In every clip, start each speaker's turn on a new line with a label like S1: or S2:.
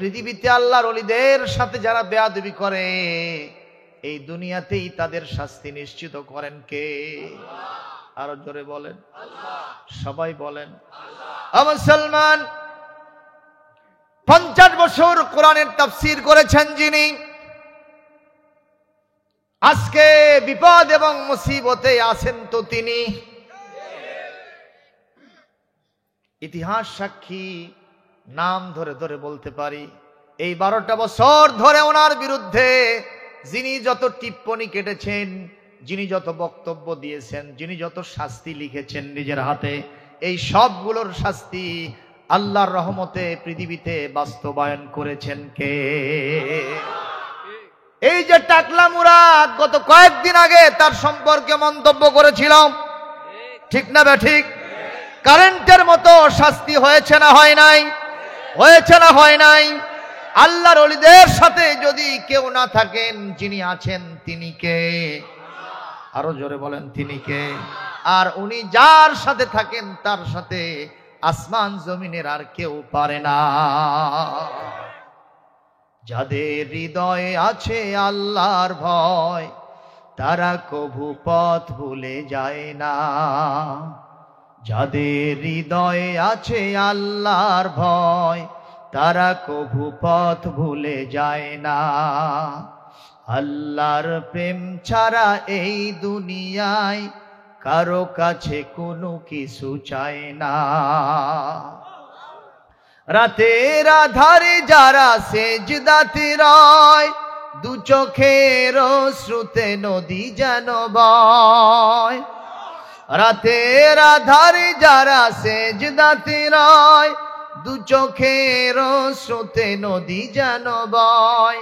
S1: পৃথিবীতে আল্লাহর ওলিদের সাথে যারা বেয়াদবি করে এই দুনিয়াতেই তাদের শাস্তি নিশ্চিত করেন কে? আরো জোরে বলেন সবাই বলেন। মুসলমান 50 বছর কোরআনের তাফসীর করেছেন যিনি, আজকে বিপদ এবং মুসিবতে আছেন তো তিনি। ইতিহাস সাক্ষী, নাম ধরে ধরে বলতে পারি, এই 12টা বছর ধরে ওনার বিরুদ্ধে যিনি যত টিপ্পনী কেটেছেন, যিনি যত বক্তব্য দিয়েছেন, যিনি যত শাস্তি লিখেছেন নিজের হাতে, এই সবগুলোর শাস্তি আল্লাহর রহমতে পৃথিবীতে বাস্তবায়ন করেছেন কে? এই যে টাকলা মুরাদ, গত কয়েকদিন আগে তার সম্পর্কে মন্তব্য করেছিলাম, ঠিক না ঠিক? কারেন্টের মতো শাস্তি হয়েছে না হয় নাই? হয়েছে না হয় নাই? আল্লাহর ওলিদের সাথে যদি কেউ না থাকেন, যিনি আছেন তিনি কে? আরো জোরে বলেন তিনি কে? আর উনি যার সাথে থাকেন তার সাথে আসমান জমিনের আর কেউ পারে না। যাদের হৃদয়ে আছে আল্লাহর ভয়, তারা কভু পথ ভুলে যায় না। যাদের হৃদয়ে আছে আল্লাহর ভয়, তারা কভু পথ ভুলে যায় না। আল্লাহর প্রেম ছাড়া এই দুনিয়ায় কারো কাছে কোনো কিছু চায় না। রাতের আধারে যারা সেজদাতে রয়, দু চোখের শ্রুতে নদী যেন বয়। রাতের আধারে যারা সেজদাতে রয়, দু চোখের শ্রুতে নদী যেন বয়।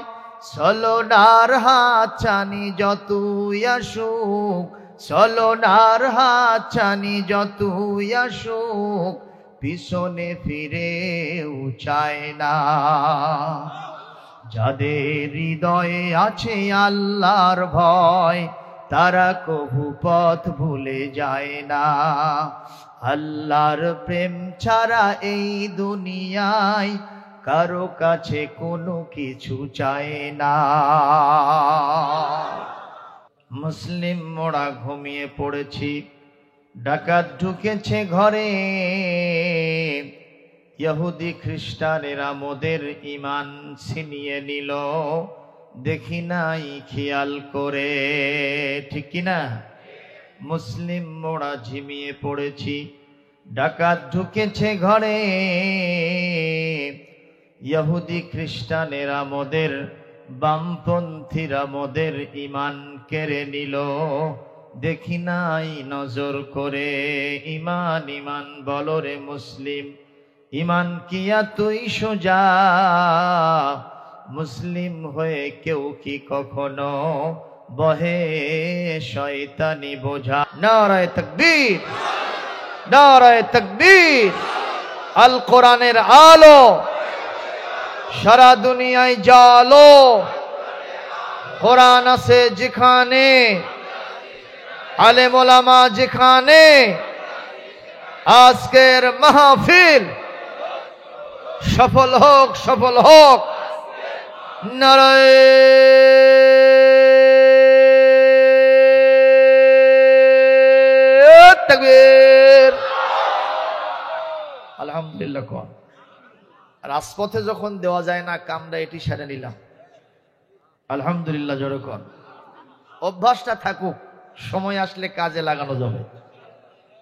S1: ছলনার হাত ছানি যতই আসুক, ছলনার হাত ছানি যতই আসুক, পিছনে ফিরেও চায় না। যাদের হৃদয়ে আছে আল্লাহর ভয়, তারা কভু পথ ভুলে যায় না। আল্লাহর প্রেম ছাড়া এই দুনিয়ায় কারো কাছে কোনো কিছু চায় না। মুসলিম মোড়া ঘুমিয়ে পড়েছি, ডাকাত ঢুকেছে ঘরে। ইহুদি খ্রিস্টানেরা মোদের ইমান ছিনিয়ে নিল, দেখি নাই খেয়াল করে, ঠিক কিনা? মুসলিম মোড়া ঝিমিয়ে পড়েছি, ডাকাত ঢুকেছে ঘরে। ইহুদি খ্রিস্টানেরা মোদের, বামপন্থীরা মোদের ইমান কেড়ে নিল, দেখি নাই নজর করে। ইমান ইমান বলো রে মুসলিম, ইমান কিয়া তুই সোজা? মুসলিম হয়ে কেউ কি কখনো বহে শয়তানি বোঝা? নারায়ে তাকবীর, নারায়ে তাকবীর। আল কোরআনের আলো সারা দুনিয়ায় জালো। কোরআন আছে যেখানে, আলেম ওলামা যেখানে, আজকের মাহফিল সফল হোক, সফল হোক। নারায়ে তাকবীর। আলহামদুলিল্লাহ। কোন রাজপথে যখন দেওয়া যায় না, কামরা এটি সেরে নিলাম। আলহামদুলিল্লাহ জোরে কোন। অভ্যাসটা থাকুক, সময় আসলে কাজে লাগানো যাবে,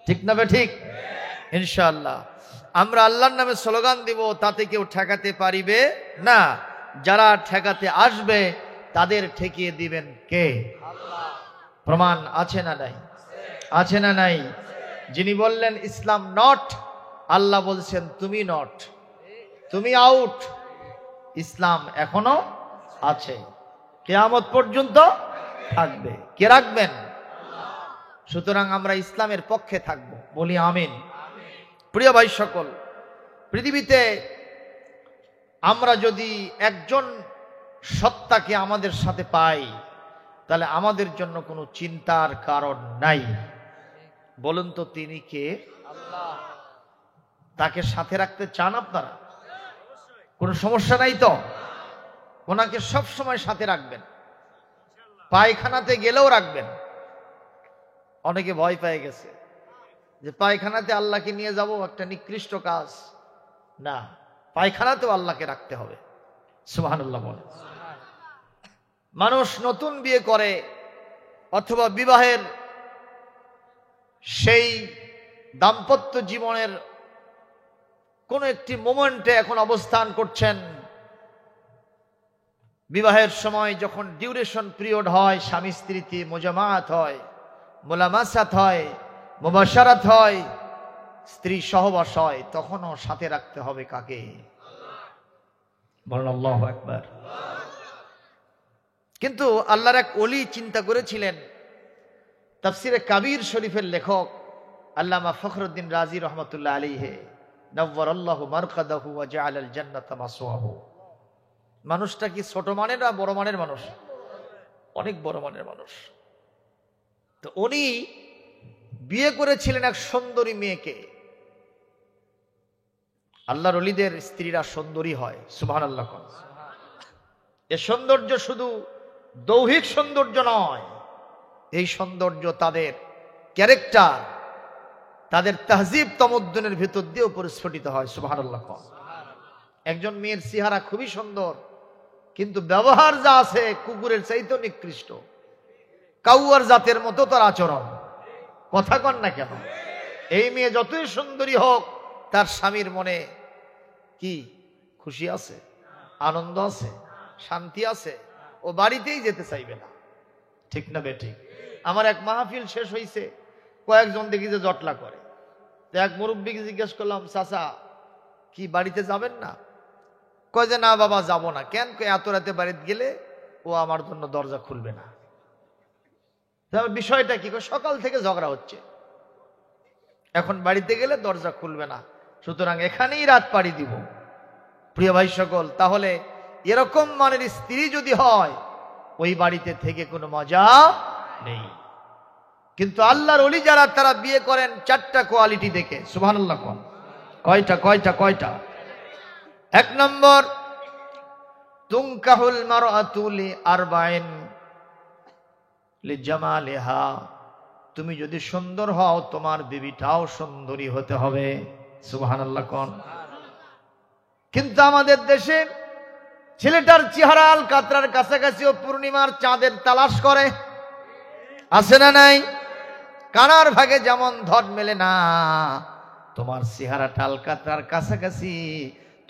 S1: ঠিক না ঠিক? ইনশাআল্লাহ আমরা আল্লাহর নামে স্লোগান দিব, তাতে কেউ ঠেকাতে পারিবে না। যারা ঠেকাতে আসবে তাদের ঠেকিয়ে দিবেন কে? আল্লাহ। প্রমাণ আছে না নাই? আছে না নাই? যিনি বললেন ইসলাম নট, আল্লাহ বলছেন তুমি নট, তুমি আউট। ইসলাম এখনো আছে, কিয়ামত পর্যন্ত থাকবে। কে রাখবেন? সুতরাং আমরা ইসলামের পক্ষে থাকব, বলি আমিন। প্রিয় ভাই সকল, পৃথিবীতে আমরা যদি একজন সত্তাকে আমাদের সাথে পাই, তাহলে আমাদের জন্য কোনো চিন্তার কারণ নাই। বলুন তো তিনি কে? আল্লাহ। তাকে সাথে রাখতে চান আপনারা? কোনো সমস্যা নাই তো? ওনাকে সব সময় সাথে রাখবেন, পায়খানাতে গেলেও রাখবেন। অনেকে ভয় পেয়ে গেছে যে পায়খানাতে আল্লাহকে নিয়ে যাব, একটা নিকৃষ্ট কাজ। না, পায়খানাতেও আল্লাহকে রাখতে হবে। সুবহানাল্লাহ বলে। মানুষ নতুন বিয়ে করে অথবা বিবাহের সেই দাম্পত্য জীবনের কোন একটি মোমেন্টে এখন অবস্থান করছেন। বিবাহের সময় যখন ডিউরেশন পিরিয়ড হয়, স্বামী স্ত্রীতে মুজামাত হয়, মোলামাসাত হয়, মুবাশারাত হয়, স্ত্রী সহবাস হয়, তখনও সাথে রাখতে হবে কাকে? বলেন আল্লাহু আকবার। কিন্তু আল্লাহর এক ওলি চিন্তা করেছিলেন, তাফসিরে কাবীর শরীফের লেখক আল্লামা ফখরুদ্দিন রাজি রহমতুল্লাহ আলাইহি, নাওয়ারাল্লাহু মারকাদাহু ওয়া জাআলাল জান্নাতা মাসওয়াহু। মানুষটা কি ছোট মানের না বড় মানের মানুষ? অনেক বড় মানের মানুষ। তো উনি বিয়ে করেছিলেন এক সুন্দরী মেয়েকে। আল্লাহর ওলিদের স্ত্রীরা সুন্দরী হয়, সুবহানাল্লাহ। এ সৌন্দর্য শুধু দৈহিক সৌন্দর্য নয়, এই সৌন্দর্য তাদের ক্যারেক্টার, তাদের তাহজিব তমদ্দুনের ভিতর দিয়েও পরিস্ফুটিত হয়, সুবহানাল্লাহ। একজন মেয়ের চেহারা খুবই সুন্দর, কিন্তু ব্যবহার যা আছে কুকুরের চাইতেও নিকৃষ্ট, কাউয়ার জাতের মতো তার আচরণ। কথা কন না কেন? এই মেয়ে যতই সুন্দরী হোক, তার স্বামীর মনে কি খুশি আছে, আনন্দ আছে, শান্তি আছে, ও বাড়িতেই যেতে চাইবে না। ঠিক না বেঠিক? আমার এক মাহফিল শেষ হয়েছে, কয়েকজন দেখি যে জটলা করে। এক মুরব্বীকে জিজ্ঞেস করলাম, চাচা কি বাড়িতে যাবেন না? কয় যে না বাবা যাব না। কেন? এত রাতে বাড়িতে গেলে ও আমার জন্য দরজা খুলবে না। বিষয়টা কি? সকাল থেকে ঝগড়া হচ্ছে, এখন বাড়িতে গেলে দরজা খুলবে না, সুতরাং এখানেই রাত পাড়ি দিব। প্রিয় ভাই সকল, তাহলে এরকম মানের স্ত্রী যদি হয়, ওই বাড়িতে থেকে কোনো মজা নেই। কিন্তু আল্লাহর ওলি যারা, তারা বিয়ে করেন চারটা কোয়ালিটি দেখে। সুবহানাল্লাহ। কয়টা? কয়টা? কয়টা? এক নম্বর, তুনকাহুল মারআতু লিআরবাইন লিজামালিহা। তুমি যদি সুন্দর হও, তোমার বিবিটাও সুন্দরী হতে হবে। সুবহানাল্লাহ কোন। কিন্তু আমাদের দেশে ছেলেটার চেহারা আল কাতরার কাছাকাছি ও পূর্ণিমার চাঁদের তালাশ করে, আছে না নাই? কানার ভাগে যেমন ধন মেলে না, তোমার চেহারাটা আল কাতরার কাছাকাছি,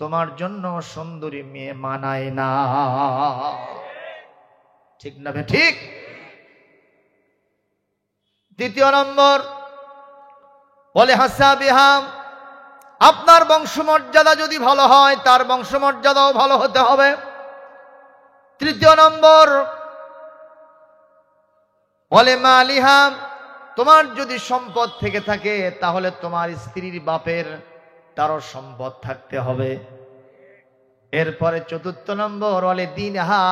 S1: তোমার জন্য সুন্দরী মেয়ে মানায় না। ঠিক না বে ঠিক? দ্বিতীয় নম্বর, বলে হাসাবিহা, আপনার বংশমর্যাদা যদি ভালো হয়, তার বংশমর্যাদাও ভালো হতে হবে। তৃতীয় নম্বর, বলে মালিহা, তোমার যদি সম্পদ থেকে থাকে, তাহলে তোমার স্ত্রীর বাপের তারও সম্পদ থাকতে হবে। এরপরে চতুর্থ নম্বর, বলে দিনহা,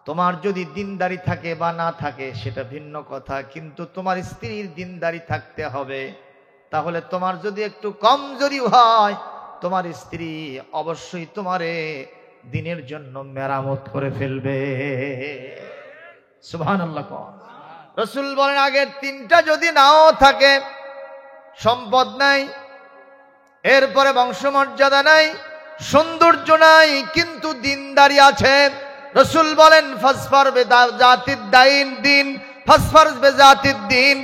S1: তোমার যদি দিনদারি থাকে বা না থাকে সেটা ভিন্ন কথা, কিন্তু তোমার স্ত্রীর দিনদারি থাকতে হবে। তাহলে তোমার যদি একটু কমজোরি হয়, তোমার স্ত্রী অবশ্যই তোমারে দিনের জন্য মেরামত করে ফেলবে। সুবহানাল্লাহ। রাসূল বলেন, আগের তিনটা যদি নাও থাকে, সম্পদ নাই, এরপরে বংশমর্যাদা নাই, সৌন্দর্য নাই, কিন্তু দিনদারি আছে, রাসূল বলেন ফাসফার বেজাতিদ দাইন দিন, ফাসফার বেজাতিদ দিন।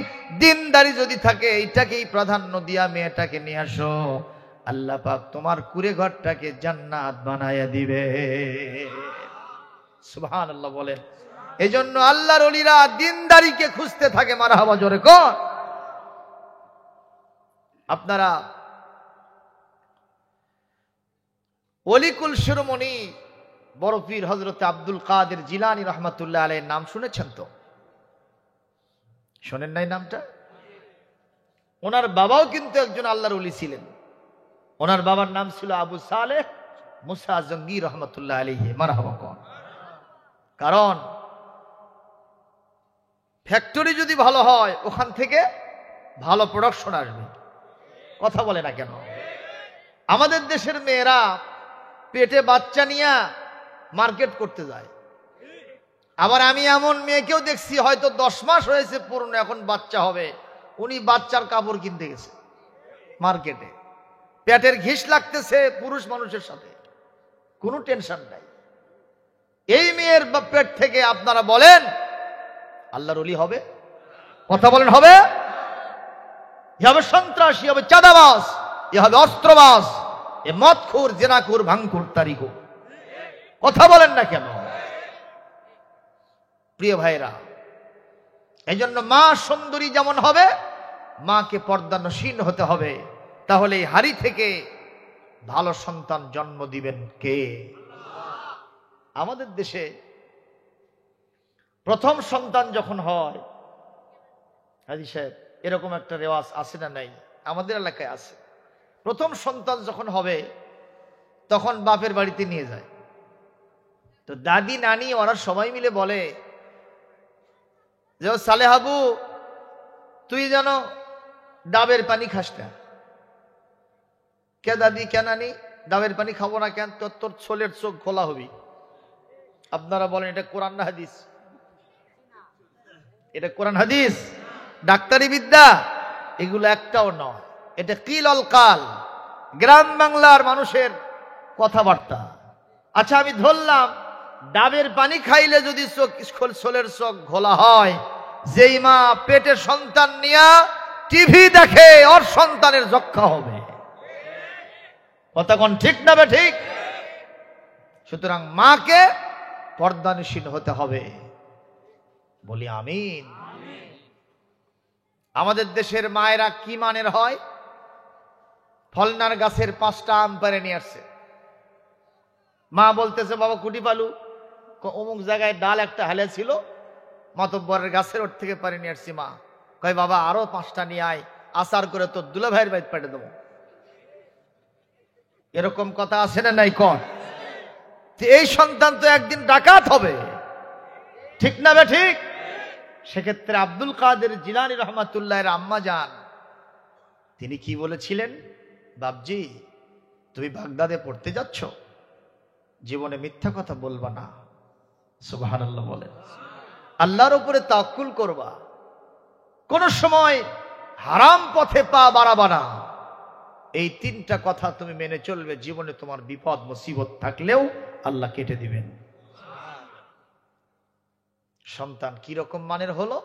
S1: দিনদারি যদি থাকে, এইটাকেই প্রাধান্য দিয়া মেয়েটাকে নিয়ে আসো, আল্লাহ পাক তোমার কুড়ে ঘরটাকে জান্নাত বানায়া দিবে। সুবহানাল্লাহ বলেন। এজন্য আল্লাহর ওলিরা দিনদারিকে খুঁজতে থাকে। মারহাবা, জোরে কর। আপনারা অলিকুল শিরোমণি বড় পীর হযরত আব্দুল কাদের জিলানী রহমাতুল্লাহ আলাইহির নাম শুনেছেন তো? শোনেন নাই নামটা? ওনার বাবাও কিন্তু একজন আল্লাহর ওলি ছিলেন। ওনার বাবার নাম ছিল আবু সালেহ মুসা জঙ্গি রহমাতুল্লাহ আলাইহি। মারহাবা কোন। কারণ ফ্যাক্টরি যদি ভালো হয়, ওখান থেকে ভালো প্রোডাকশন আসবে। কথা বলে না কেন? আমাদের দেশের মেয়েরা পেটে বাচ্চা নিয়ে মার্কেট করতে যায়। আবার আমি এমন মেয়েকেও দেখছি হয়তো 10 মাস হয়েছে পূর্ণ, এখন বাচ্চা হবে, উনি বাচ্চার কাপড় কিনতে গেছে মার্কেটে। পেটের ঘিস লাগতেছে পুরুষ মানুষের সাথে, কোনো টেনশন নাই। এই মেয়ের পেট থেকে আপনারা বলেন আল্লাহর ওলি হবে? কথা বলেন হবে? এ হবে সন্ত্রাসী, হবে চাঁদাবাজ, এ হবে অস্ত্রবাজ, এ মদখোর, জেনাখোর, ভাঙখোর, তারিখোর। কথা বলেন না কেন? প্রিয় ভাইরা, এই জন্য মা সুন্দরী যেমন হবে, মাকে পর্দানসীন হতে হবে। তাহলে এই হাড়ি থেকে ভালো সন্তান জন্ম দিবেন কে? আমাদের দেশে প্রথম সন্তান যখন হয়, হাজী সাহেব, এরকম একটা রেওয়াজ আছে না নাই? আমাদের এলাকায় আছে। প্রথম সন্তান যখন হবে তখন বাপের বাড়িতে নিয়ে যায়। তো দাদি নানি ওরা সবাই মিলে বলে যে সালেহাবু, তুই যেন ডাবের পানি খাস না। কে দাদি, কে নানি? ডাবের পানি খাবো না কেন? তোর ছোলের চোখ খোলা হবি। আপনারা বলেন এটা কোরআন না হাদিস? এটা কোরআন হাদিস, ডাক্তারি বিদ্যা এগুলো একটাও নয়। এটা কিল অল কাল, গ্রাম বাংলার মানুষের কথাবার্তা। আচ্ছা, আমি ধরলাম ডাবের পানি খাইলে যদি ছোলের চোখ ঘোলা হয়, যেই মা পেটে সন্তান নিয়া টিভি দেখে ওর সন্তানের যক্ষা হবে। কথা কোন ঠিক না বে ঠিক? সুতরাং মাকে পর্দানসীন হতে হবে। বলি আমিন। আমাদের দেশের মায়েরা কি মানের হয়? ফলনার গাছের 5টা আম পাড়ে নিয়ে আসছে। মা বলতেছে, বাবা কুটি পালু, অমুক জায়গায় ডাল একটা হালে ছিল, মাতব্বরের গাছের ওর থেকে পাড়ে নিয়ে আসছি। মা কয়, বাবা আরো 5টা নিয়ে আয়, আচার করে তোর দুলা ভাইয়ের বাইর পাঠিয়ে দেবো। এরকম কথা আছে না নাই? কন এই সন্তান তো একদিন ডাকাত হবে, ঠিক না বে ঠিক? সেক্ষেত্রে আব্দুল কাদের জিলানী রহমাতুল্লাহের আম্মা জান তিনি কি বলেছিলেন? বাপজি, তুমি বাগদাদে পড়তে যাচ্ছ, জীবনে মিথ্যা কথা বলবা না। সুবহানাল্লাহ বলেন। আল্লাহর উপরে তাওয়াক্কুল করবা, কোন সময় হারাম পথে পা বাড়াবা না। এই 3টা কথা তুমি মেনে চলবে, জীবনে তোমার বিপদ মুসিবত থাকলেও আল্লাহ কেটে দিবেন। সন্তান কি রকম মানের হলো?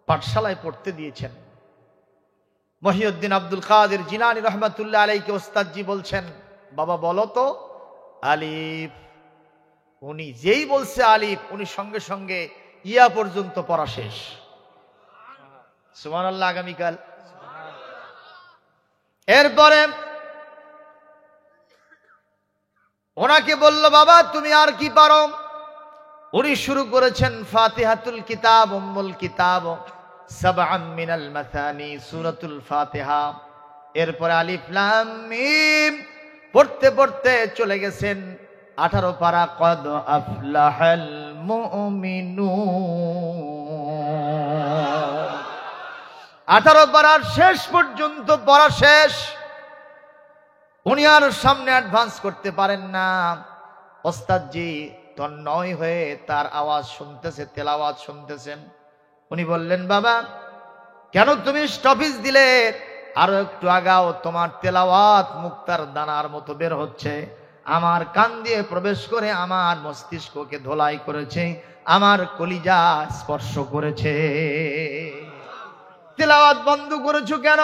S1: পাঠশালায় পড়তে দিয়েছেন। মহিউদ্দিন আব্দুল কাদের জিলানী রহমাতুল্লাহ আলাইহি ওস্তাদজি বলছেন, বাবা বলো তো আলিফ। উনি যেই বলছে আলিফ, উনি সঙ্গে সঙ্গে ইয়া পর্যন্ত পড়া শেষ। সুবহানাল্লাহ। আগামীকাল এরপরে ওনাকে বলল, বাবা তুমি আর কি পারো? উনি শুরু করেছেন ফাতিহাতুল কিতাব, উম্মুল কিতাব, সাবআন মিনাল মাসানি, সূরাতুল ফাতিহা। এরপরে আলিফ লাম মিম পড়তে পড়তে চলে গেছেন 18 পারা কদ আফলাহাল মুমিনুন। 18 পারার শেষ পর্যন্ত পড়া শেষ। উনি আর সামনে অ্যাডভান্স করতে পারেন না। ওস্তাদজি তন্ময় হয়ে তার আওয়াজ শুনতেছে, তেলাওয়াত শুনতেছেন। উনি বললেন, বাবা কেন তুমি স্টপেজ দিলে? আরো একটু আগাও, তোমার তেলাওয়াত মুক্তার দানার মতো বের হচ্ছে, আমার কান দিয়ে প্রবেশ করে আমার মস্তিষ্ককে ধোলাই করেছে, আমার কলিজা স্পর্শ করেছে। তেলাওয়াত বন্ধ করেছো কেন?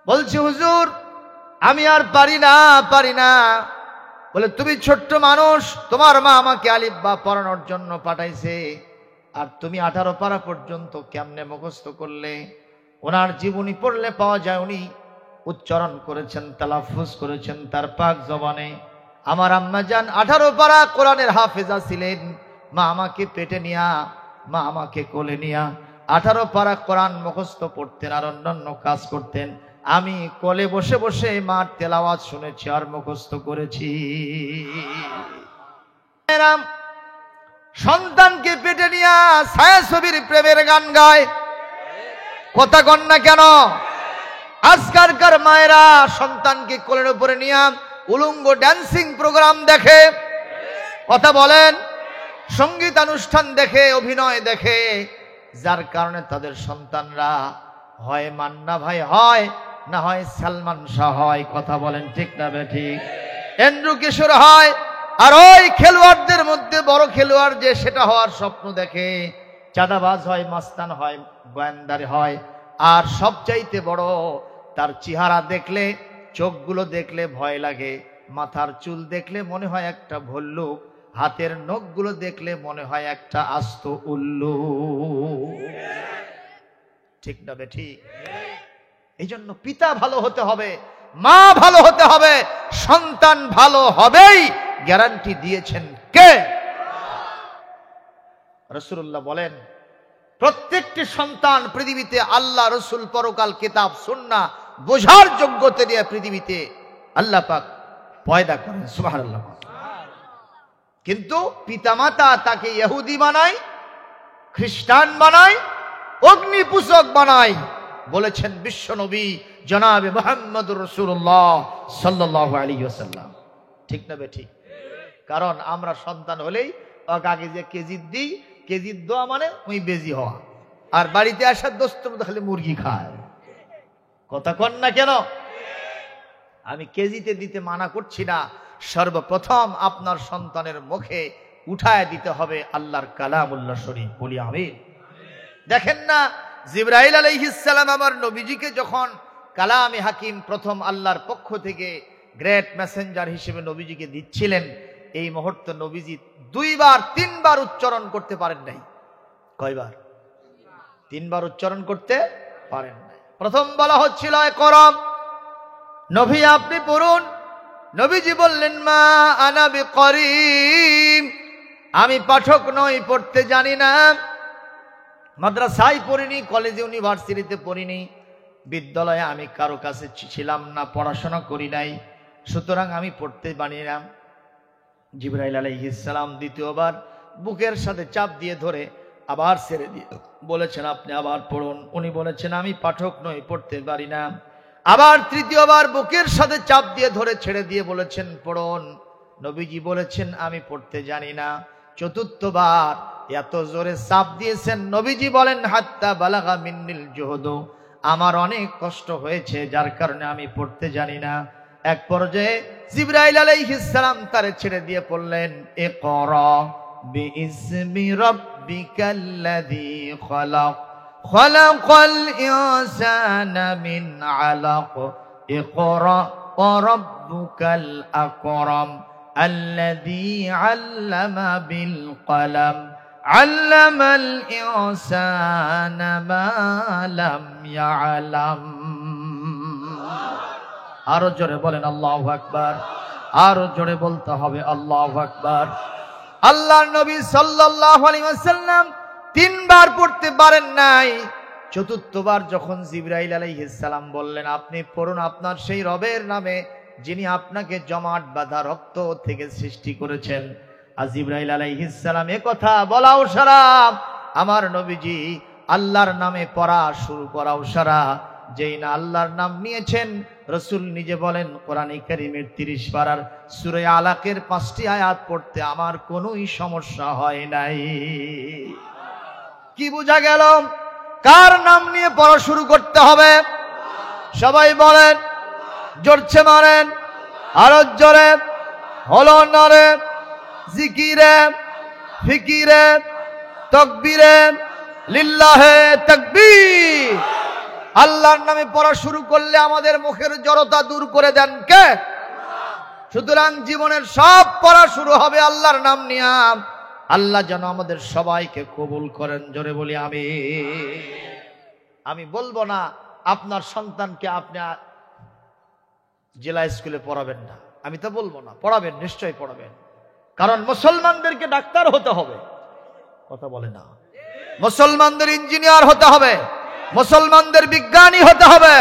S1: বলছি হুজুর আমি আর পারি না। বলে, তুমি ছোট্ট মানুষ, তোমার মা আমাকে আলিফ বা পড়ানোর জন্য পাঠাইছে, আর তুমি 18 পারা পর্যন্ত কেমনে মুখস্থ করলে? ওনার জীবনী পড়লে পাওয়া যায় উনি উচ্চারণ করেছেন, তালাফুজ করেছেন তার পাক জবানে। আমার আম্মা জান 18 পারা কোরআনের হাফেজা ছিলেন। মা আমাকে পেটে নিয়া, মা আমাকে কোলে নিয়া 18 পারা কোরআন মুখস্থ পড়তেন আর অন্যান্য কাজ করতেন। আমি কোলে বসে বসে মার তেলাওয়াত শুনেছি আর মুখস্থ করেছি। সন্তানকে পেটে নিয়া ছায়াছবির প্রেমের গান গায়, কথা কন না কেন? আজকালকার মায়েরা সন্তানকে কোলের উপরে নিয়া উলঙ্গ ড্যান্সিং প্রোগ্রাম দেখে, কথা বলেন, সঙ্গীতানুষ্ঠান দেখে, অভিনয় দেখে, যার কারণে তাদের সন্তানরা হয় মান্না ভাই হয়, না হয় সালমান শাহ হয়। কথা বলেন ঠিক না বেঠিক? এন্ড্রু কিশোর হয়। আর ওই খেলোয়াড়দের মধ্যে বড় খেলোয়াড় যে, সেটা হওয়ার স্বপ্ন দেখে। চাঁদাবাজ হয়, মাস্তান হয়, গোয়েন্দার হয়। আর সবচাইতে বড়, তার চেহারা দেখলে, চোখগুলো দেখলে ভয় লাগে, মাথার চুল দেখলে মনে হয় একটা ভল্লুক, হাতের নখগুলো দেখলে মনে হয় একটা আস্ত উল্লু। ঠিক না বেঠিক? এই জন্য পিতা ভালো হতে হবে, মা ভালো হতে হবে, সন্তান ভালো হবেই গ্যারান্টি দিয়েছেন কে? রাসূলুল্লাহ বলেন, প্রত্যেকটি সন্তান পৃথিবীতে আল্লাহ, রসুল, পরকাল, কিতাব, সুন্নাহ বোঝার যোগ্যতা দিয়ে পৃথিবীতে আল্লাহ পাক পয়দা করেন। সুবহানাল্লাহ। কিন্তু পিতামাতা তাকে ইহুদি বানায়, খ্রিস্টান বানায়, অগ্নিপূজক বানায়। বলেছেন বিশ্বনবী জনাবে মুহাম্মদুর রাসূলুল্লাহ সাল্লাল্লাহু আলাইহি ওয়াসাল্লাম। ঠিক না বেঠিক? কারণ আমরা সন্তান হলেই আগে যে কেজি দিই, কেজি দেওয়া মানে ওই বেজি হওয়া, আর বাড়িতে আসার দোস্তের মধ্যে খালি মুরগি খায়। কথা কন না কেন? আমি কেজিতে দিতে মানা করছি না, সর্বপ্রথম আপনার সন্তানের মুখে উঠায় দিতে হবে আল্লাহর কালামুল্লাহ শরীফ। বলি আমিন। দেখেন না, জিবরাইল আলাইহিস সালাম আমার নবীজিকে যখন কালামে হাকিম প্রথম আল্লাহর পক্ষ থেকে গ্রেট মেসেঞ্জার হিসেবে নবীজিকে দিচ্ছিলেন, এই মুহূর্তে নবীজি 2 বার 3 বার উচ্চারণ করতে পারেন নাই। কয়বার? 3 বার উচ্চারণ করতে পারেন নাই। প্রথম বলা হচ্ছিল ইকরা, নবী আপনি পড়ুন। নবীজি বললেন, মা আনা বিকরীম, আমি পাঠক নই, পড়তে জানি না। মাদ্রাসায় পড়িনি, কলেজে ইউনিভার্সিটিতে পড়িনি, বিদ্যালয়ে আমি কারো কাছে ছিলাম না, পড়াশোনা করি নাই, সুতরাং আমি পড়তে পারি না। জিবরাইল আলাইহিস সালাম দ্বিতীয়বার বুকের সাথে চাপ দিয়ে ধরে আবার ছেড়ে দিয়ে বলেছেন, আপনি আবার পড়ুন। উনি বলেছেন, আমি পাঠক নই, পড়তে পারি না। আবার তৃতীয়বার বুকের সাথে চাপ দিয়ে ধরে ছেড়ে দিয়ে বলেছেন, পড়ুন। নবীজি বলেছেন, আমি পড়তে জানি না। চতুর্থবার এত জোরে চাপ দিয়েছেন, নবীজি বলেন, হাত্তা বালাগা মিন্নিল জুহুদু, আমার অনেক কষ্ট হয়েছে, যার কারণে আমি পড়তে জানি না। এক পর্যায়ে জিবরাইল আলাইহিস সালাম তারে ছেড়ে দিয়ে পড়লেন, ইকরা বিইসমি রাব্বিকাল্লাযী খালাক, খালাকাল ইনসানা মিন আলাক, ইকরা ওয়া রাব্বুকাল আকরাম, আল্লাযী আল্লামা বিল কলম, আল্লামাল ইনসানা মা লাম ইয়ালাম। আরো জোরে বলেন আল্লাহু আকবার। আরো জোরে বলতে হবে আল্লাহু আকবার। আল্লাহর নবী সাল্লাল্লাহু আলাইহি ওয়াসাল্লাম 3 বার পড়তে পারেন নাই। চতুর্থবার যখন জিবরাইল আলাইহিস সালাম বললেন, আপনি পড়ুন আপনার সেই রবের নামে যিনি আপনাকে জমাট বাঁধা রক্ত থেকে সৃষ্টি করেছেন। আর জিবরাইল আলাইহিস সালাম এ কথা বলাও সারা, আমার নবীজি আল্লাহর নামে পড়া শুরু করাও সারা। যেই না আল্লাহর নাম নিয়েছেন, রাসূল নিজে বলেন, কোরআনে কারীমের 30 পারার সূরা আলাকের 5টি আয়াত পড়তে আমার কোনোই সমস্যা হয় নাই। কি বোঝা গেল? কার নাম নিয়ে পড়া শুরু করতে হবে? সবাই বলেন, জোরছে মারেন, আরো জোরে, হলো নরে, জিকিরে, ফিকিরে, তাকবীরে, লিল্লাহে তাকবীর। আল্লাহর নামে পড়া শুরু করলে আমাদের মুখের জড়তা দূর করে দেন কে? সুতরাং জীবনের সব পড়া শুরু হবে আল্লাহর নাম নিয়ে। আল্লাহ যেন আমাদের সবাইকে কবুল করেন। জোরে বলি আমি বলবো না আপনার সন্তানকে আপনি জেলা স্কুলে পড়াবেন না, আমি তো বলবো না, পড়াবেন, নিশ্চয়ই পড়াবেন। কারণ মুসলমানদেরকে ডাক্তার হতে হবে, কথা বলে না। মুসলমানদের ইঞ্জিনিয়ার হতে হবে, মুসলমানদের বিজ্ঞানী হতে হবে,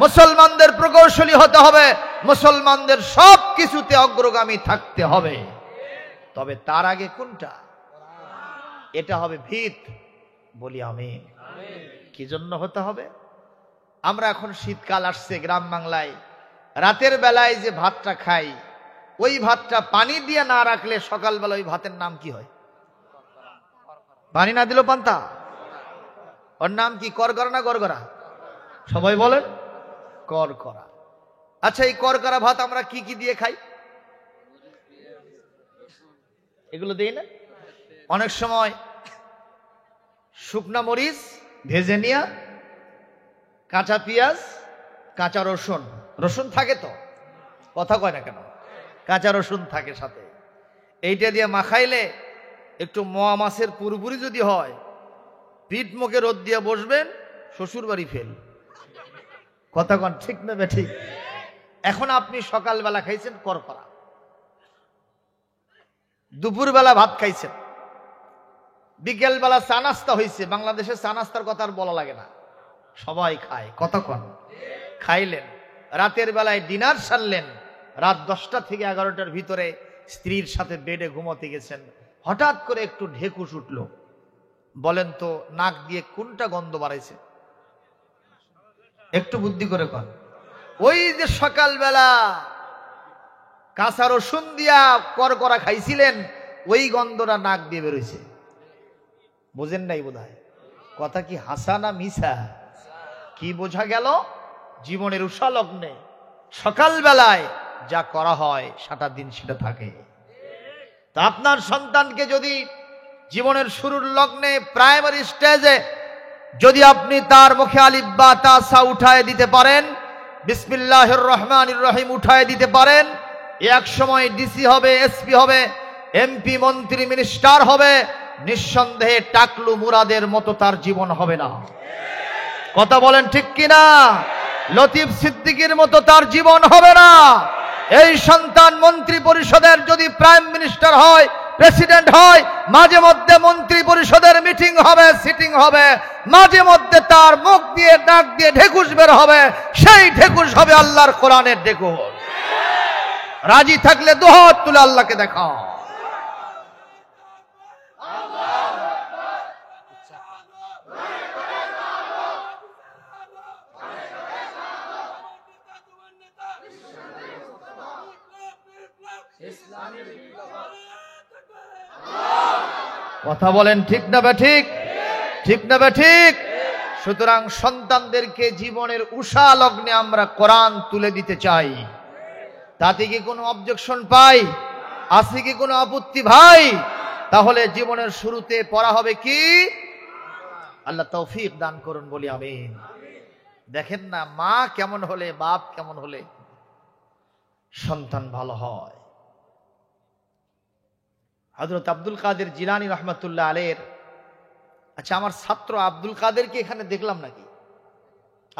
S1: মুসলমানদের প্রকৌশলী হতে হবে, মুসলমানদের সব কিছুতে অগ্রগামী থাকতে হবে। তবে তার আগে কোনটা? এটা হবে ভিত। বলি আমিন। কি জন্য হতে হবে? আমরা এখন শীতকাল আসছে, গ্রাম বাংলায় রাতের বেলায় যে ভাতটা খাই, ওই ভাতটা পানি দিয়ে না রাখলে সকালবেলা ওই ভাতের নাম কি হয়? পানি না দিলেও পান্তা। ওর নাম কি? করকরা না গড়গড়া? সবাই বলেন করকরা। আচ্ছা, এই করকরা ভাত আমরা কি কি দিয়ে খাই? এগুলো দেই না? অনেক সময় শুকনা মরিচ ভেজে নিয়া, কাঁচা পেঁয়াজ, কাঁচা রসুন, রসুন থাকে তো, কথা কয় না কেন, কাঁচা রসুন থাকে সাথে, এইটা দিয়ে মাখাইলে একটু মোয়া মাছের পুরোপুরি যদি হয়, পিঠ মুখে রোদ দিয়ে বসবেন, শ্বশুর বাড়ি ফেল। কথা কন ঠিক না ঠিক? এখন আপনি সকালবেলা খাইছেন করকরা, দুপুরবেলা ভাত খাইছেন, বিকেলবেলা চা নাস্তা হয়েছে। বাংলাদেশের চা নাস্তার কথা আর বলা লাগে না, সবাই খায়। কতক্ষণ খাইলেন? রাতের বেলায় ডিনার সারলেন, রাত 10টা থেকে 11টার ভিতরে স্ত্রীর সাথে বেডে ঘুমোতে গেছেন, হঠাৎ করে একটু ঢেকুস উঠল। বলেন তো নাক দিয়ে কোনটা গন্ধ বাড়াইছে? একটু বুদ্ধি করে কন। ওই যে সকালবেলা কাঁচা রসুন দিয়া করকরা খাইছিলেন, ওই গন্ধটা নাক দিয়ে বেরোইছে। বোঝেন নাই বোধহয়। কথা কি হাসা না মিছা? কি বোঝা গেল? জীবনের উষা লগ্নে সকালবেলায় যা করা হয় সারা দিন সেটা থাকে। তা আপনার সন্তানকে যদি জীবনের শুরুর লগ্নে প্রাইমারি স্টেজে যদি আপনি তার মুখে আলিফ বা তা সা উঠায় দিতে পারেন, বিসমিল্লাহির রহমানির রহিম উঠায় দিতে পারেন, এক সময় ডিসি হবে, এসপি হবে, এমপি, মন্ত্রী, মিনিস্টার হবে, নিঃসন্দেহে টাকলু মুরাদের মতো তার জীবন হবে না। কথা বলেন ঠিক কিনা? লতিফ সিদ্দিকীর মতো তার জীবন হবে না। এই সন্তান মন্ত্রী পরিষদের যদি প্রাইম মিনিস্টার হয়, প্রেসিডেন্ট হয়, মাঝে মধ্যে মন্ত্রী পরিষদের মিটিং হবে, সিটিং হবে, মাঝে মধ্যে তার মুখ দিয়ে ডাক দিয়ে ঢেকুস বের হবে, সেই ঢেকুস হবে আল্লাহর কোরআনের ঢেকুস। রাজি থাকলে দুহাত তুলে আল্লাহকে দেখাও। কথা বলেন ঠিক না ঠিক? ঠিক না ঠিক? সুতরাং সন্তানদেরকে জীবনের উষা লগ্নে আমরা কোরআন তুলে দিতে চাই। তাতে কি কোনো অবজেকশন পাই? আছে কি কোনো আপত্তি ভাই? তাহলে জীবনের শুরুতে পড়া হবে কি? আল্লাহ তৌফিক দান করুন, বলি আমিন। দেখেন না, মা কেমন হলে, বাপ কেমন হলে সন্তান ভালো হয়। হযরত আব্দুল কাদের জিলানী রহমাতুল্লাহ আলাইহির, আচ্ছা আমার ছাত্র আব্দুল কাদেরকে এখানে দেখলাম নাকি?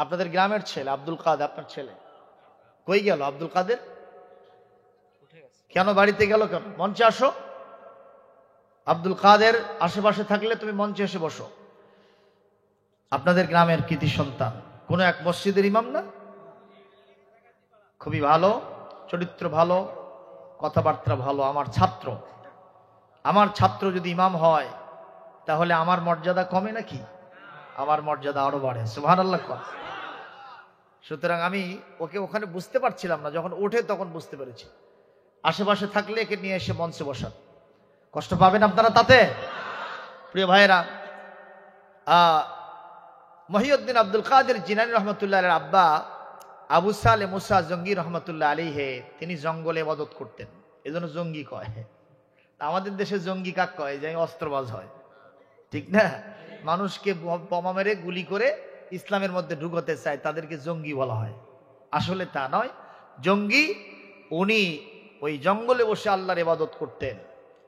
S1: আপনাদের গ্রামের ছেলে আব্দুল কাদের, আপনার ছেলে কই গেল? আব্দুল কাদের কেন বাড়িতে গেল কেন? মঞ্চে আসো। আব্দুল কাদের আশেপাশে থাকলে তুমি মঞ্চে এসে বসো। আপনাদের গ্রামের কৃতি সন্তান, কোন এক মসজিদের ইমাম না? খুবই ভালো, চরিত্র ভালো, কথাবার্তা ভালো। আমার ছাত্র যদি ইমাম হয় তাহলে আমার মর্যাদা কমে নাকি? আমার মর্যাদা আরো বাড়ে। সুবহানাল্লাহ। সুতরাং আমি ওকে ওখানে বুঝতে পারছিলাম না, যখন ওঠে তখন বুঝতে পেরেছি। আশেপাশে থাকলে একে নিয়ে এসে মঞ্চে বসান। কষ্ট পাবেন আপনারা তাতে? প্রিয় ভাইয়েরা, মহিউদ্দিন আব্দুল কাদের জিলানী রহমতুল্লাহ আলাইহির আব্বা আবু সালে মুসা জঙ্গি রহমতুল্লাহ আলাইহি, তিনি জঙ্গলে ইবাদত করতেন, এজন্য জঙ্গি কয়। আমাদের দেশে জঙ্গি কাক কয়? যে অস্ত্রবাজ হয়, ঠিক না? মানুষকে বোমা মেরে গুলি করে ইসলামের মধ্যে ঢুকতে চায়, তাদেরকে জঙ্গি বলা হয়। আসলে তা নয়। জঙ্গি উনি ওই জঙ্গলে বসে আল্লাহর ইবাদত করতেন।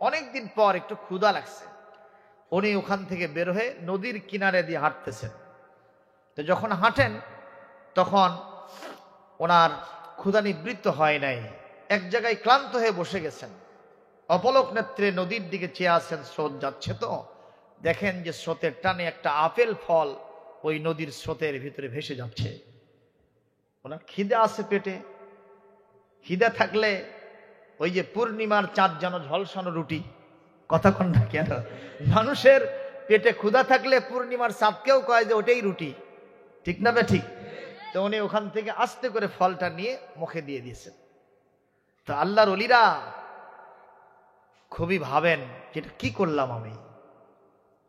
S1: অনেকদিন পর একটু ক্ষুধা লাগছে, উনি ওখান থেকে বের হয়ে নদীর কিনারে দিয়ে হাঁটতেছেন। তো যখন হাঁটেন তখন ওনার ক্ষুধা নিবৃত্ত হয় নাই, এক জায়গায় ক্লান্ত হয়ে বসে গেছেন, অপলক নেত্রে নদীর দিকে চেয়ে আছেন। স্রোত যাচ্ছে, তো দেখেন যে স্রোতের টানে একটা আপেল ফল ওই নদীর স্রোতের ভিতরে ভেসে যাচ্ছে। ওনার খিদে আছে পেটে। খিদে থাকলে ওই যে পূর্ণিমার চাঁদ যেন ঝলসানো রুটি, কতক্ষণ না কেন? মানুষের পেটে ক্ষুধা থাকলে পূর্ণিমার চাঁদকেও কয় যে ওটাই রুটি, ঠিক না বে ঠিক? তো উনি ওখান থেকে আস্তে করে ফলটা নিয়ে মুখে দিয়ে দিয়েছেন। তো আল্লাহর ওলিরা খুবই ভাবেন যেটা কি করলাম আমি।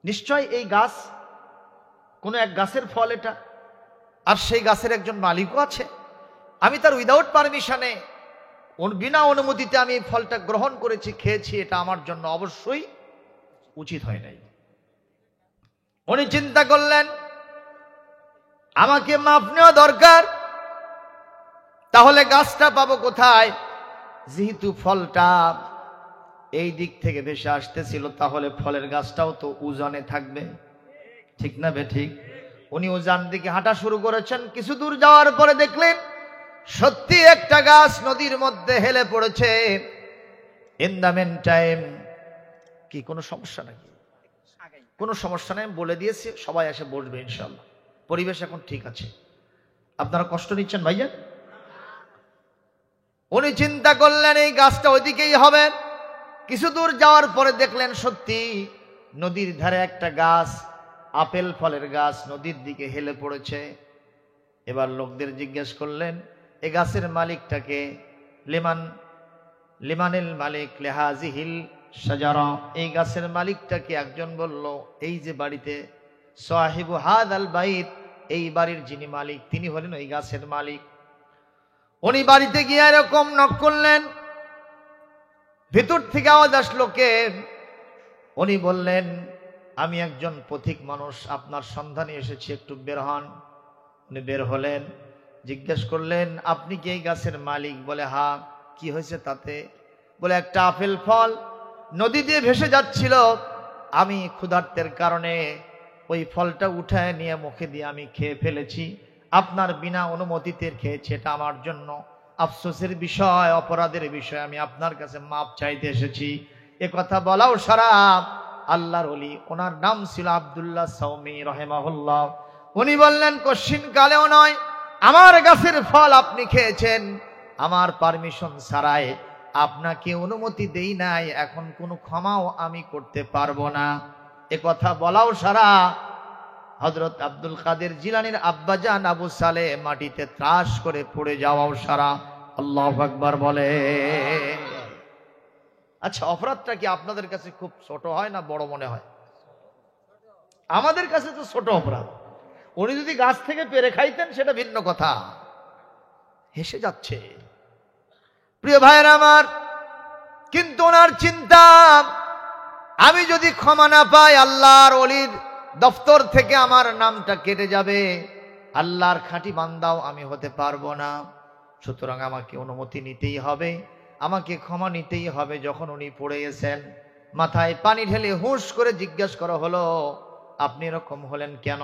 S1: নিশ্চয় এই গাছ কোনো এক গাছের ফল এটা, আর সেই গাছের একজন মালিকও আছে। আমি তার উইদাউট পারমিশনে, বিনা অনুমতিতে আমি এই ফলটা গ্রহণ করেছি, খেয়েছি, এটা আমার জন্য অবশ্যই উচিত হয় নাই। উনি চিন্তা করলেন আমাকে মাফ নেওয়া দরকার, তাহলে গাছটা পাবো কোথায়? যেহেতু ফলটা এই দিক থেকে ভেসে আসতেছিল, তাহলে ফলের গাছটাও তো উজানে থাকবে, ঠিক না বেঠিক? উনি উজান দিকে হাঁটা শুরু করেছেন। কিছু দূর যাওয়ার পরে দেখলেন সত্যি একটা গাছ নদীর মধ্যে হেলে পড়েছে। ইন দ্য মেন টাইম, কি কোনো সমস্যা নাকি? কোনো সমস্যা নেই, বলে দিয়েছি, সবাই এসে বসবে ইনশাল্লাহ, পরিবেশ এখন ঠিক আছে। আপনারা কষ্ট নিচ্ছেন ভাইয়া? উনি চিন্তা করলেন এই গাছটা ওইদিকেই হবে। কিছু দূর যাওয়ার পরে দেখলেন সত্যি নদীর ধারে একটা গাছ, আপেল ফলের গাছ, নদীর দিকে হেলে পড়েছে। এবার লোকদের জিজ্ঞেস করলেন এই গাছের মালিকটাকে? লিমানিল মালিক লেহাজিহিল শাজারা, এই গাছের মালিকটাকে? একজন বলল এই যে বাড়িতে, সাহিবু হাদাল বাইত, এই বাড়ির যিনি মালিক তিনি হলেন ওই গাছের মালিক। উনি বাড়িতে গিয়ে এরকম নক করলেন, ভিতর থেকে আওয়াজ আসলো কে? উনি বললেন আমি একজন পথিক মানুষ, আপনার সন্ধানে এসেছি, একটু বের হন। উনি বের হলেন, জিজ্ঞেস করলেন আপনি কি এই গাছের মালিক? বলে হ্যাঁ। কি হয়েছে তাতে? বলে একটা আপেল ফল নদী দিয়ে ভেসে যাচ্ছিল, আমি ক্ষুধার্তের কারণে ওই ফলটা উঠায় নিয়ে মুখে দিয়ে আমি খেয়ে ফেলেছি, আপনার বিনা অনুমতিতে খেয়েছি, এটা আমার জন্য আফসোসের বিষয়, অপরাধের বিষয়, আমি আপনার কাছে মাপ চাইতে এসেছি। এ কথা বলাও সারা আল্লাহর ওলি, ওনার নাম ছিল আব্দুল্লাহ সাওমি রাহিমাহুল্লাহ। উনি বললেন কশিন কালেও নয়, আমার গাছের ফল আপনি খেয়েছেন আমার পারমিশন ছাড়াই, আপনাকে অনুমতি দেই নাই, এখন কোনো ক্ষমাও আমি করতে পারবো না। এ কথা বলাও সারা হযরত আব্দুল কাদের জিলানীর আব্বাজান আবু সালেহ মাটিতে ত্রাস করে পড়ে যাওয়াও সারা। আল্লাহু আকবার বলে। আচ্ছা, অপরাধটা কি আপনাদের কাছে খুব ছোট হয় না বড় মনে হয়? আমাদের কাছে তো ছোট অপরাধ। উনি যদি গাছ থেকে পেরে খাইতেন সেটা ভিন্ন কথা। হেসে যাচ্ছে প্রিয় ভাইয়েরা আমার, কিন্তু ওনার চিন্তা আমি যদি ক্ষমা না পাই আল্লাহর ওলির দফতর থেকে আমার নামটা কেটে যাবে, আল্লাহর খাঁটি বান্দাও আমি হতে পারবো না। সুতরাং আমাকে অনুমতি নিতেই হবে, আমাকে ক্ষমা নিতেই হবে। যখন উনি পড়ে গেছেন, মাথায় পানি ঢেলে হুঁশ করে জিজ্ঞেস করা হলো আপনি এরকম হলেন কেন?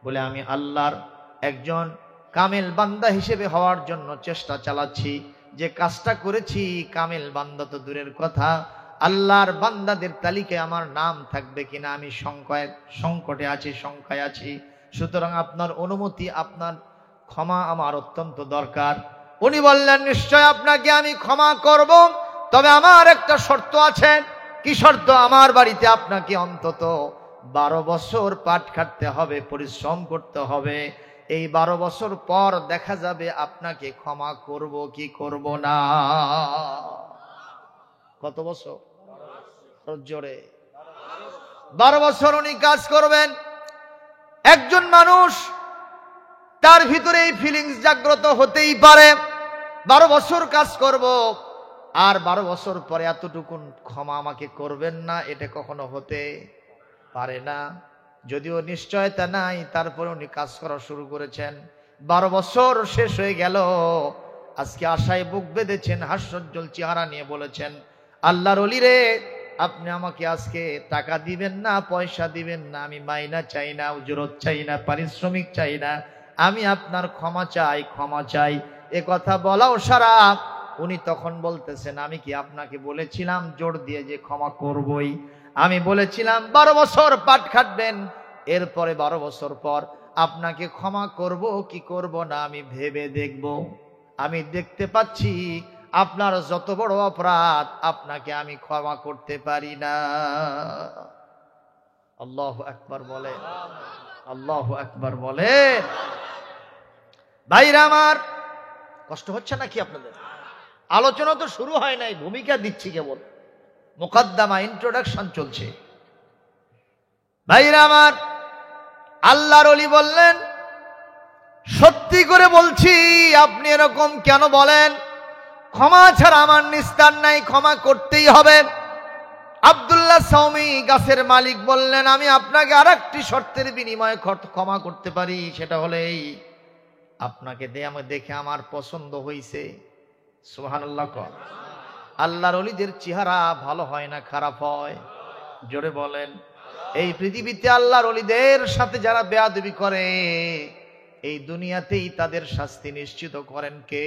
S1: বলে আমি আল্লাহর একজন কামেল বান্দা হিসেবে হওয়ার জন্য চেষ্টা চালাচ্ছি। যে কাজটা করেছি কামেল বান্দা তো দূরের কথা, আল্লাহর বান্দাদের তালিকায় আমার নাম থাকবে কিনা আমি সংকটে আছি, শঙ্কায় আছি। সুতরাং আপনার অনুমতি, আপনার ক্ষমা আমার অত্যন্ত দরকার। উনি বললেন নিশ্চয় আপনাকে আমি ক্ষমা করব, তবে আমার একটা শর্ত আছে। কি শর্ত? আমার বাড়িতে আপনাকে অন্তত 12 বছর পাট খাটতে হবে, পরিশ্রম করতে হবে। এই 12 বছর পর দেখা যাবে আপনাকে ক্ষমা করব কি করব না। কত বছর? জোরে 12 বছর উনি কাজ করবেন। একজন মানুষ তার ভিতরে এই ফিলিংস জাগ্রত হতেই পারে 12 বছর কাজ করব আর 12 বছর পরে এতটুকুন ক্ষমা আমাকে করবেন না, এটা কখনো হতে পারে না। যদিও নিশ্চয়তা নাই, তারপরে উনি কাজ করা শুরু করেছেন। 12 বছর শেষ হয়ে গেল, আজকে আশায় বুক বেঁধেছেন, হাস্যোজ্জ্বল চেহারা নিয়ে বলেছেন আল্লাহর ওলি রে, আপনি আমাকে আজকে টাকা দিবেন না, পয়সা দিবেন না, আমি মাইনা চাই না, উজরত চাই না, পারিশ্রমিক চাই না, আমি আপনার ক্ষমা চাই, ক্ষমা চাই। এ কথা বলাও সারা উনি তখন বলতেছেন আমি কি আপনাকে বলেছিলাম জোর দিয়ে যে ক্ষমা করবই? আমি বলেছিলাম 12 বছর পাট খাটবেন, এরপরে 12 বছর পর আপনাকে ক্ষমা করব কি করব না আমি ভেবে দেখব। আমি দেখতে পাচ্ছি আপনার যত বড় অপরাধ আপনাকে আমি ক্ষমা করতে পারি না। আল্লাহু আকবার বলে, আল্লাহু আকবার বলে। ভাইরা আমার, কষ্ট হচ্ছে নাকি আপনাদের? আলোচনা তো শুরু হয় নাই, ভূমিকা দিচ্ছি কেবল, মুকদ্দমা ইন্ট্রোডাকশন চলছে। ভাইরা আমার, আল্লাহর ওলি বললেন, সত্যি করে বলছি আপনি এরকম কেন বলেন? ক্ষমা ছাড়া আমার নিস্তার নাই, ক্ষমা করতেই হবে। আব্দুল্লাহ সাওমি গাছের মালিক বললেন, আমি আপনাকে আরেকটি শর্তের বিনিময়ে ক্ষমা করতে পারি, সেটা হলে এই, আপনাকে দেখে আমার পছন্দ হয়েছে। সুবহানাল্লাহ। আল্লাহর ওলিদের চেহারা ভালো হয় না খারাপ হয়? জোরে বলেন। এই পৃথিবীতে আল্লাহর ওলিদের সাথে যারা বেয়াদবি করে, এই দুনিয়াতেই তাদের শাস্তি নিশ্চিত করেন কে?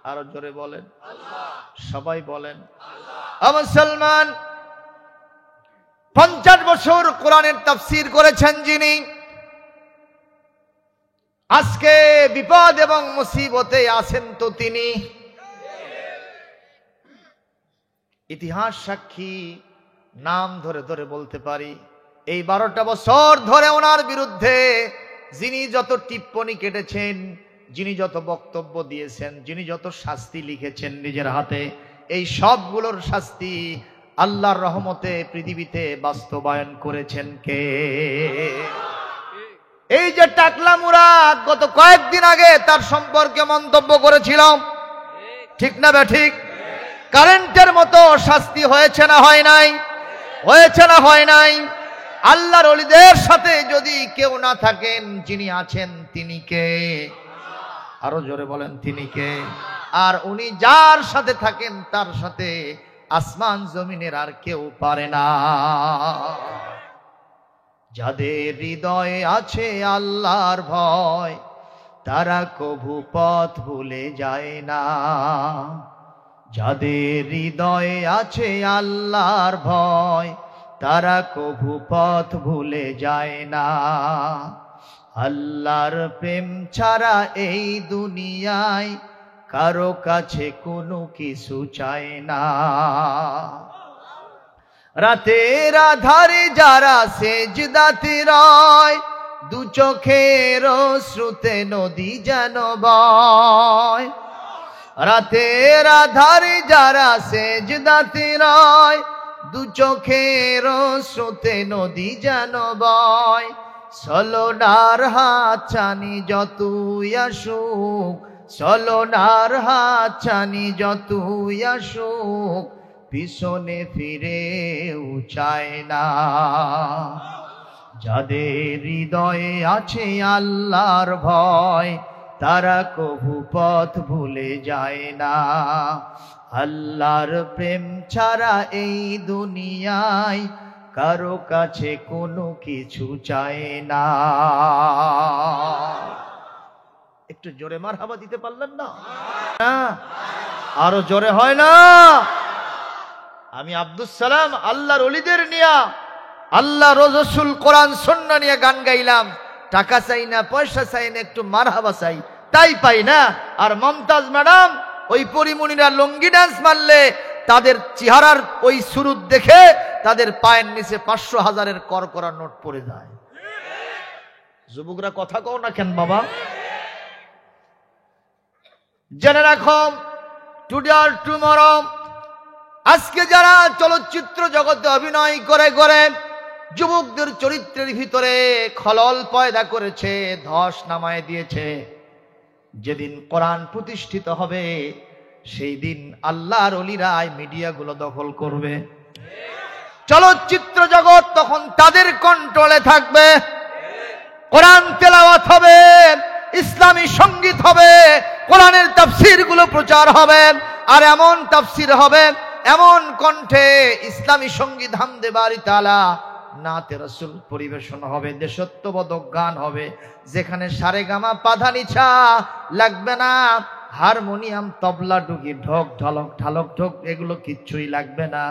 S1: আরো জোরে বলেন। সবাই বলেন। মুসলমান, 50 বছর কোরআনের তাফসীর করেছেন যিনি, আজকে বিপদ এবং মুসিবতে আছেন তো তিনি। ইতিহাস সাক্ষী, নাম ধরে ধরে বলতে পারি, এই 12টা বছর ধরে ওনার বিরুদ্ধে যিনি যত টিপ্পনী কেটেছেন, যিনি যত বক্তব্য দিয়েছেন, যিনি যত শাস্তি লিখেছেন নিজের হাতে, এই সবগুলোর শাস্তি আল্লাহর রহমতে পৃথিবীতে বাস্তবায়ন করেছেন কে? এই যে টাকলা মুরাদ, গত কয়েকদিন আগে তার সম্পর্কে মন্তব্য করেছিলাম, ঠিক না ঠিক? কারেন্টের মতো শাস্তি হয়েছে না হয় নাই? হয়েছে না হয় নাই? আল্লাহর ওলিদের সাথে যদি কেউ না থাকেন, যিনি আছেন তিনি কে? আরো জোরে বলেন, তিনি কে? আর উনি যার সাথে থাকেন তার সাথে আসমান জমিনের আর কেউ পারে না। যাদের হৃদয়ে আছে আল্লাহর ভয়, তারা কভু পথ ভুলে যায় না। যাদের হৃদয়ে আছে আল্লাহর ভয়, তারা কভু পথ ভুলে যায় না। আল্লাহর প্রেম ছাড়া এই দুনিয়ায় কারো কাছে কোনো কিছু চায় না। রাতের আধারে যারা সেজদাতে রয়, দু চোখের শ্রুতে নদী যেন বয়। রাতের আধারে যারা সেজদাতে রয়, দু চোখের শ্রুতে নদী যেন বয়। ছলনার হাত ছানি যতই আসুক, ছলনার হাত ছানি যতই আসুক, পিছনে ফিরেও চায় না। যাদের হৃদয়ে আছে আল্লাহর ভয়, তারা কভু পথ ভুলে যায় না। আল্লাহর প্রেম ছাড়া এই দুনিয়ায় কারো কাছে কোনো কিছু চায় না। একটু জোরে মারহাবা দিতে পারলেন না? আরো জোরে হয় না? আমি আব্দুস সালাম আল্লাহর ওলিদের নিয়া, আল্লাহ রাসূল কোরআন সুন্নাহ নিয়ে গান গাইলাম। টাকা চাই না, পয়সা চাই না, একটু মারহাবা চাই, তাই পাই না। আর মমতাজ ম্যাডাম ওই পরিমণিরা লুঙ্গি ডান্স মারলে তাদের চেহারার ওই সুরুত দেখে তাদের পায়ের নিচে 500,000-এর করকরা নোট পড়ে যায়। যুবকরা কথা কও না কেন বাবা? জেনে রাখো, টুডে আর টুমরো, আজকে যারা চলচ্চিত্র জগতে অভিনয় করে করে যুবকদের চরিত্রের ভিতরে খলল পয়দা করেছে, ধস নামায় দিয়েছে, যেদিন কোরআন প্রতিষ্ঠিত হবে সেই দিন আল্লাহর ওলিরা মিডিয়াগুলো দখল করবে। চলচ্চিত্র জগৎ তখন তাদের কন্ট্রোলে থাকবে। কোরআন তেলাওয়াত হবে, ইসলামী সঙ্গীত হবে, কোরআনের তাফসীর গুলো প্রচার হবে। আর এমন তাফসীর হবে, এমন কণ্ঠে ইসলামী সঙ্গীত হামদে বারি তাআলা, নাতে রাসূল পরিবেশন হবে, দেশত্ববোধক গান হবে, যেখানে সারেগামা পাধানিছা লাগবে না, হারমোনিয়াম তবলা ডুগি ঢোক ঢালক ঢালক ঢোক এগুলো কিচ্ছুই লাগবে না।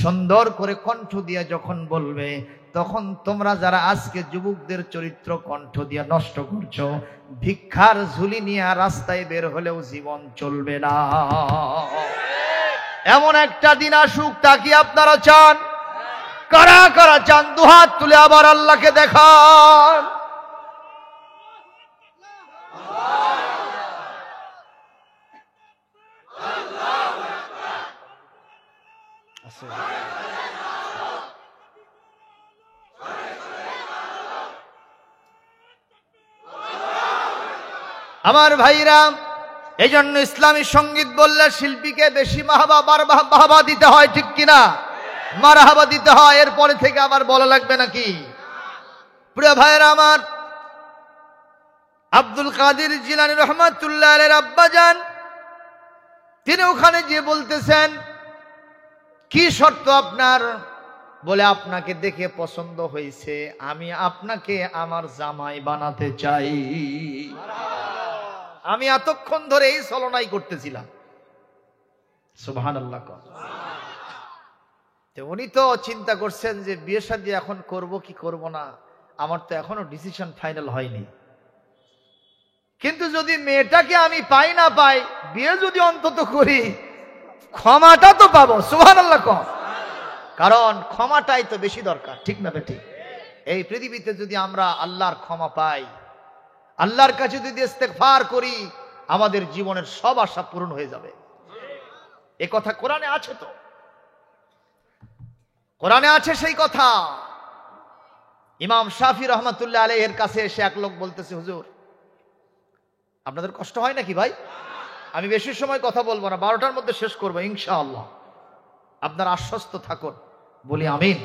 S1: সুন্দর করে কণ্ঠ দিয়ে যখন বলবে, তখন তোমরা যারা আজকে যুবকদের চরিত্র কণ্ঠ দিয়ে নষ্ট করছো, ভিক্ষার ঝুলি নিয়ে রাস্তায় বের হলেও জীবন চলবে না। এমন একটা দিন আসুক, তা কি আপনারা চান? কারা কারা চান? দুহাত তুলে আবার আল্লাহকে দেখান। আমার ভাইরা, এই জন্য ইসলামী সঙ্গীত বললে শিল্পীকে বেশি বাহবা দিতে হয়, ঠিক কিনা? মারহাবা দিতে হয়, এরপরে থেকে আবার বলা লাগবে নাকি? প্রিয় ভাইরা আমার, আব্দুল কাদের জিলানী রহমাতুল্লাহ আলাইহির আব্বাজান তিনি ওখানে গিয়ে বলতেছেন, কি শর্ত আপনার? বলে, আপনাকে দেখে পছন্দ হয়েছে, আমি আপনাকে আমার জামাই বানাতে চাই। আমি এতক্ষণ ধরে এই ছলনাই করতেছিলাম। সুবহানাল্লাহ। উনি তো চিন্তা করছেন যে বিয়ে শাদী এখন করব কি করব না, আমার তো এখনো ডিসিশন ফাইনাল হয়নি, কিন্তু যদি মেয়েটাকে আমি পাই না পাই, বিয়ে যদি অন্তত করি, ক্ষমাটা তো পাবো। সুবহানাল্লাহ। কারণ ক্ষমাটাই তো বেশি দরকার, ঠিক না বেটি? এই পৃথিবীতে যদি আমরা আল্লাহর ক্ষমা পাই, আল্লাহর কাছে যদি ইস্তেগফার করি, আমাদের জীবনের সব আশা পূরণ হয়ে যাবে। এ কথা কোরআনে আছে, তো কোরআনে আছে সেই কথা। ইমাম শাফি রহমাতুল্লাহ আলাইহির কাছে এসে এক লোক বলতেছে, হুজুর আপনাদের কষ্ট হয় নাকি ভাই? আমি বেশি সময় কথা বলবো না, 12টার মধ্যে শেষ করবো ইনশাআল্লাহ, আপনারা আশ্বস্ত থাকুন। বলি আমিন।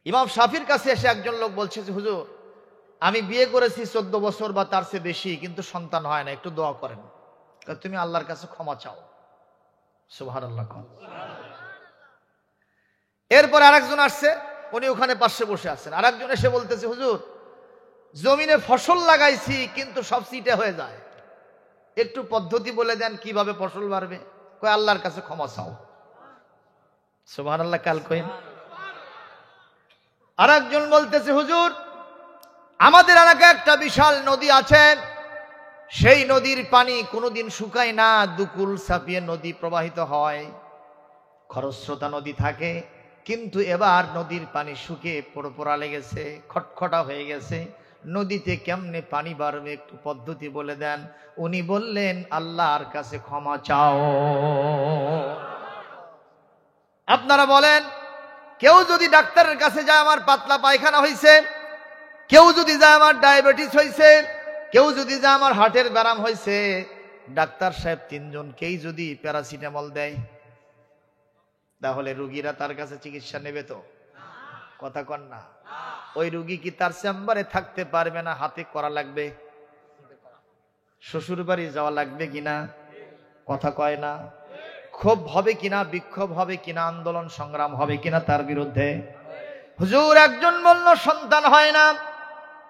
S1: ইমাম শাফির কাছে এসে একজন লোক বলছে যে, হুজুর আমি বিয়ে করেছি 14 বছর বা তার চেয়ে বেশি, কিন্তু সন্তান হয় না, একটু দোয়া করেন। তুমি আল্লাহর কাছে ক্ষমা চাও। সুবহানাল্লাহ। এরপর আরেকজন আসছে, উনি ওখানে পাশে বসে আছেন। আরেকজন এসে বলতেছে, হুজুর জমিনে ফসল লাগাইছি, কিন্তু সব চিটে হয়ে যায়, একটু পদ্ধতি বলে দেন কিভাবে ফসল বাড়বে। কয়, আল্লাহর কাছে ক্ষমা চাও। সুবহানাল্লাহ। কাল কইন। আরেকজন বলতেছে, হুজুর আমাদের এলাকায় একটা বিশাল নদী আছে, সেই নদীর পানি কোনোদিন শুকায় না, দুকুল ছাপিয়ে নদী প্রবাহিত হয়, খরস্রোতা নদী থাকে, কিন্তু এবার নদীর পানি শুকিয়ে পোড়া লেগেছে, খটখটা হয়ে গেছে, নদীতে কেমনে পানি বাড়বে, একটু পদ্ধতি বলে দেন। উনি বললেন, আল্লাহর কাছে ক্ষমা চাও। আপনারা বলেন, কেউ যদি ডাক্তারের কাছে যায় আমার পাতলা পায়খানা হয়েছে, কেউ যদি যায় আমার ডায়াবেটিস হয়েছে, কেউ যদি যায় আমার হার্টের ব্যারাম হয়েছে, ডাক্তার সাহেব 3 জনকেই যদি প্যারাসিটামল দেয়, তাহলে রুগীরা তার কাছে চিকিৎসা নেবে তো? কথা কন না। ওই রুগী কি তার চেম্বারে থাকতে পারবে না? হাতে করা লাগবে, শ্বশুর বাড়ি যাওয়া লাগবে কিনা? কথা কয় না। ক্ষোভ হবে কিনা, বিক্ষোভ হবে কিনা, আন্দোলন সংগ্রাম হবে কিনা তার বিরুদ্ধে? হুজুর একজন বলল সন্তান হয় না,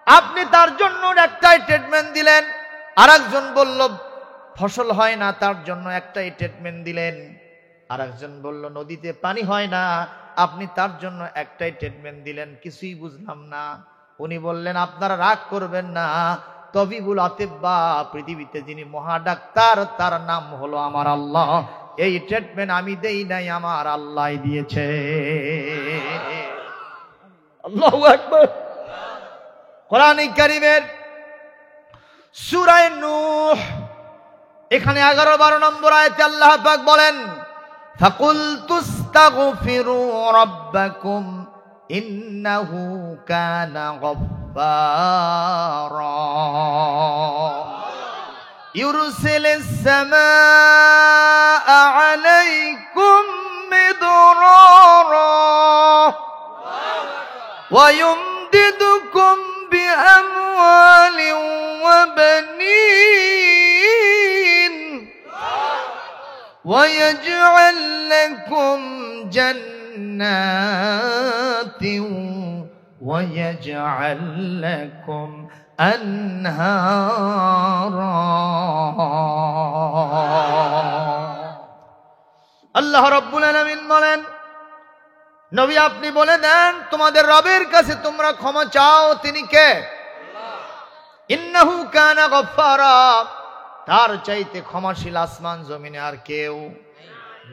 S1: আপনি তার জন্য একটাই ট্রিটমেন্ট দিলেন। আরেকজন বলল ফসল হয় না, তার জন্য একটাই ট্রিটমেন্ট দিলেন। আরেকজন বলল নদীতে পানি হয় না, আপনি তার জন্য একটাই ট্রিটমেন্ট দিলেন। কিছুই বুঝলাম না। উনি বললেন, আপনারা রাগ করবেন না, তবিবুল আতিব্বা, পৃথিবীতে যিনি মহা ডাক্তার, তার নাম হলো আমার আল্লাহ। এই ট্রিটমেন্ট আমি দেই নাই, আমার আল্লাহ দিয়েছে। আল্লাহু আকবার। কোরআন কারীমের সূরা নূহ এখানে 11-12 নম্বর আয়াতে আল্লাহ পাক বলেন, ফাকুলতুস্তাগফিরু রাব্বাকুম ইন্নাহু কানা গফফারা ইউরসিলিস সামাআ আলাইকুম মিদরারা ওয়া يمددكم بأموال وبنين ويجعل لكم جنات ويجعل لكم أنهارا الله رب العالمين বলেন, নবী আপনি বলে দেন তোমাদের রবের কাছে তোমরা ক্ষমা চাও। তিনি কে? ইন্নাহু কানা গফফারা, তার চাইতে ক্ষমাশীল আসমান জমিনে আর কেউ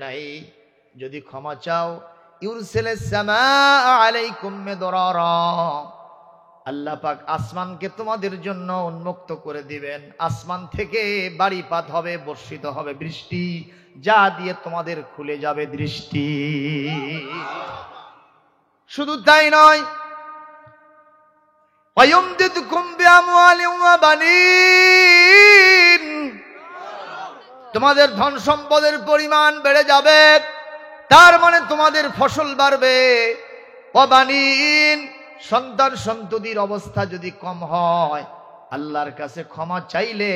S1: নাই। যদি ক্ষমা চাও, ইউরসিলিস সামাআ আলাইকুম মিদরারা, আল্লাহ পাক আসমানকে তোমাদের জন্য উন্মুক্ত করে দিবেন। আসমান থেকে বাড়িপাত হবে, বর্ষিত হবে বৃষ্টি, যা দিয়ে তোমাদের খুলে যাবে দৃষ্টি। শুধু তাই নয়, ওয়ায়ুমদিদকুম বিআমওয়ালিন ওয়া বানিন, তোমাদের ধন সম্পদের পরিমাণ বেড়ে যাবে, তার মানে তোমাদের ফসল বাড়বে। ওয়া বানিন, সন্তান সন্ততির অবস্থা যদি কম হয়, আল্লাহর কাছে ক্ষমা চাইলে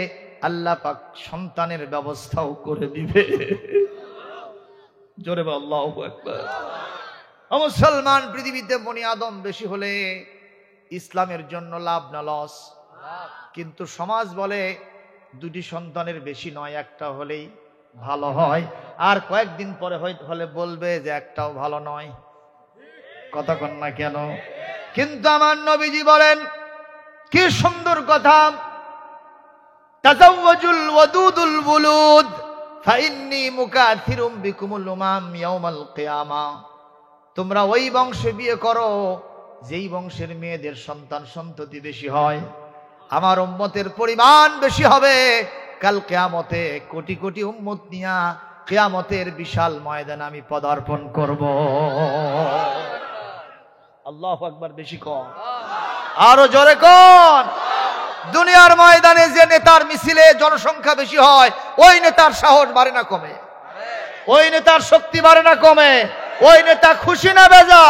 S1: আল্লাহ পাক সন্তানের ব্যবস্থাও করে দিবে। জোরে বল আল্লাহু আকবার। মুসলমান, পৃথিবীতে বনি আদম বেশি হলে ইসলামের জন্য লাভ না লস? কিন্তু সমাজ বলে দুটি সন্তানের বেশি নয়, একটা হলেই ভালো হয়। আর কয়েকদিন পরে হলে বলবে যে একটাও ভালো নয়। কথা কন না কেন? কিন্তু আমার নবীজি বলেন, কি সুন্দর কথা, তাজাওয়াজুল ওয়াদুদুল বুলুদ ফাইন্নী মুকাথিরুম বিকুমুল উমাম ইয়াউমাল কিয়ামা। তোমরা ওই বংশে বিয়ে করো যেই বংশের মেয়েদের সন্তান সন্ততি বেশি হয়, আমার উম্মতের পরিমাণ বেশি হবে। কাল কিয়ামতে কোটি কোটি উম্মত নিয়া কিয়ামতের বিশাল ময়দানে আমি পদার্পণ করব। আল্লাহু আকবার। বেশি কম, আরো জোরে কোন? দুনিয়ার ময়দানে যে নেতার মিছিলে জনসংখ্যা বেশি হয়, ওই নেতার সাহস বাড়ে না কমে? ওই নেতার শক্তি বাড়ে না কমে? ওই নেতা খুশি না বেজা?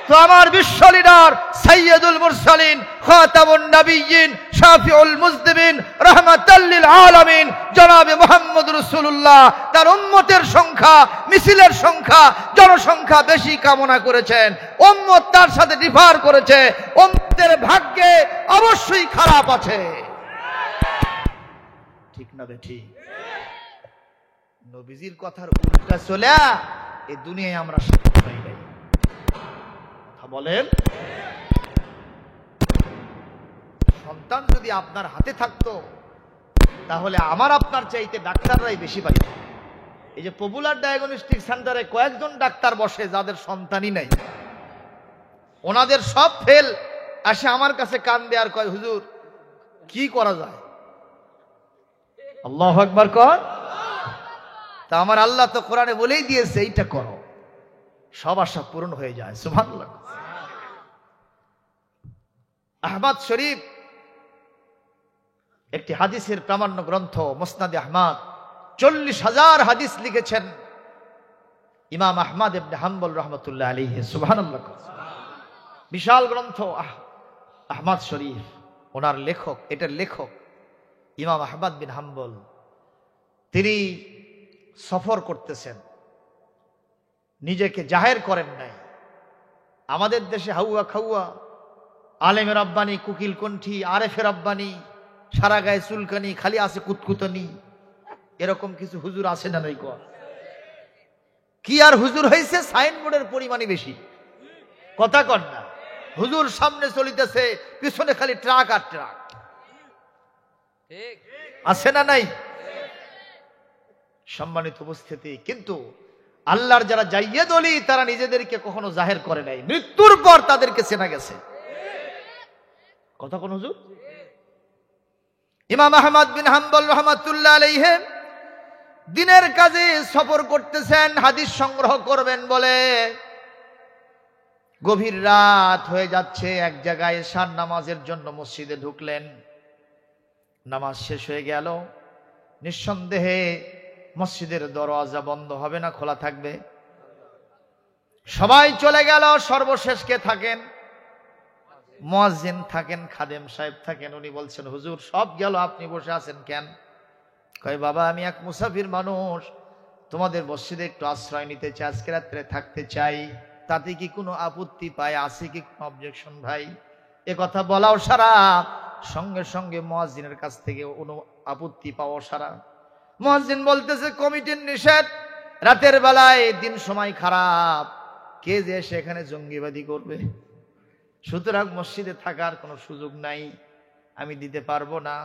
S1: তো আমার বিশ্ব লিডার সাইয়্যিদুল মুরসালিন, খাতামুন নবিয়্যিন, শাফিউল মুজনিবিন, রাহমাতাল লিল আলামিন জনাবে মুহাম্মদ রাসূলুল্লাহ তার উম্মতের সংখ্যা, মিছিলের সংখ্যা, জনসংখ্যা বেশি কামনা করেছেন। উম্মত তার সাথে ডিফার করেছে, উম্মতের ভাগ্যে অবশ্যই খারাপ আছে। ঠিক না বেঠিক? নবীজির কথার উল্টা চলে এই দুনিয়ায় আমরা শান্তি পাই নাই। বলেন, সন্তান যদি আপনার হাতে থাকতো তাহলে আমার আপনার চাইতে ডাক্তাররাই বেশি পাইত। এই যে পপুলার ডায়াগনস্টিক সেন্টারে কয়েকজন ডাক্তার বসে যাদের সন্তানই নাই, ওনাদের সব ফেল, আসে আমার কাছে কান দেয় আর কয়, হুজুর কি করা যায়? আল্লাহু আকবার কর। তা আমার আল্লাহ তো কোরআনে বলেই দিয়েছে এইটা করো, সব আশা পূরণ হয়ে যায়। সুবহানাল্লাহ। আহমদ শরীফ একটি হাদিসের প্রামাণ্য গ্রন্থ, মুসনাদে আহমদ, 40,000 হাদিস লিখেছেন ইমাম আহমদ ইবনে হাম্বল রাহমাতুল্লাহ আলাইহি। সুবহানাল্লাহ। বিশাল গ্রন্থ আহমদ শরীফ। ওনার লেখক, এটার লেখক ইমাম আহমদ বিন হাম্বল। তিনি সফর করতেছেন, নিজেকে জাহের করেন নাই। আমাদের দেশে হাউয়া খাউয়া, আলেমে রাব্বানি, কুকিল কণ্ঠী, আরেফে রাব্বানি, সারা গায়ে চুলকানি, খালি আছে কুতকুতনি, এরকম কিছু হুজুর আছে না নাই? কি আর হুজুর হয়েছে? সাইনবোর্ডের পরিমাণই বেশি। কথা কর না? হুজুর সামনে চলিতেছে, পিছনে খালি ট্রাক আর ট্রাক। আছে না নাই? সম্মানিত উপস্থিতি, কিন্তু আল্লাহর যারা জাইয়েদ ওলি তারা নিজেদেরকে কখনো জাহের করে নাই, মৃত্যুর পর তাদেরকে চেনা গেছে। কথা কোন হুজুর? ইমাম আহমদ বিন হাম্বল রাহমাতুল্লাহ আলাইহি দিনের কাজে সফর করতেছেন, হাদিস সংগ্রহ করবেন বলে। গভীর রাত হয়ে যাচ্ছে, এক জায়গায় এশার নামাজের জন্য মসজিদে ঢুকলেন। নামাজ শেষ হয়ে গেল, নিঃসন্দেহে মসজিদের দরওয়াজা বন্ধ হবে না, খোলা থাকবে? সবাই চলে গেল, সর্বশেষ কে থাকেন? মুয়াজ্জিন থাকেন, খাদেম সাহেব থাকেন। উনি বলছেন, হুজুর সব গেল, আপনি বসে আছেন কেন? কয়, বাবা আমি এক মুসাফির মানুষ, তোমাদের মসজিদে একটু আশ্রয় নিতে চাই, আজকে রাত্রে থাকতে চাই, তাতে কি কোনো আপত্তি পায়? আছে কি কোনো অবজেকশন ভাই? এ কথা বলাও সারা, সঙ্গে সঙ্গে মুয়াজ্জিনের কাছ থেকে কোনো আপত্তি পাওয়া সারা। মুয়াজ্জিন বলতেছে, কমিটির নিষেধ, রাতের বেলায়, দিন সময় খারাপ, কে যে সেখানে জঙ্গিবাদী করবে, সুতরাং মসজিদে থাকার কোনো সুযোগ নাই, আমি দিতে পারবো না।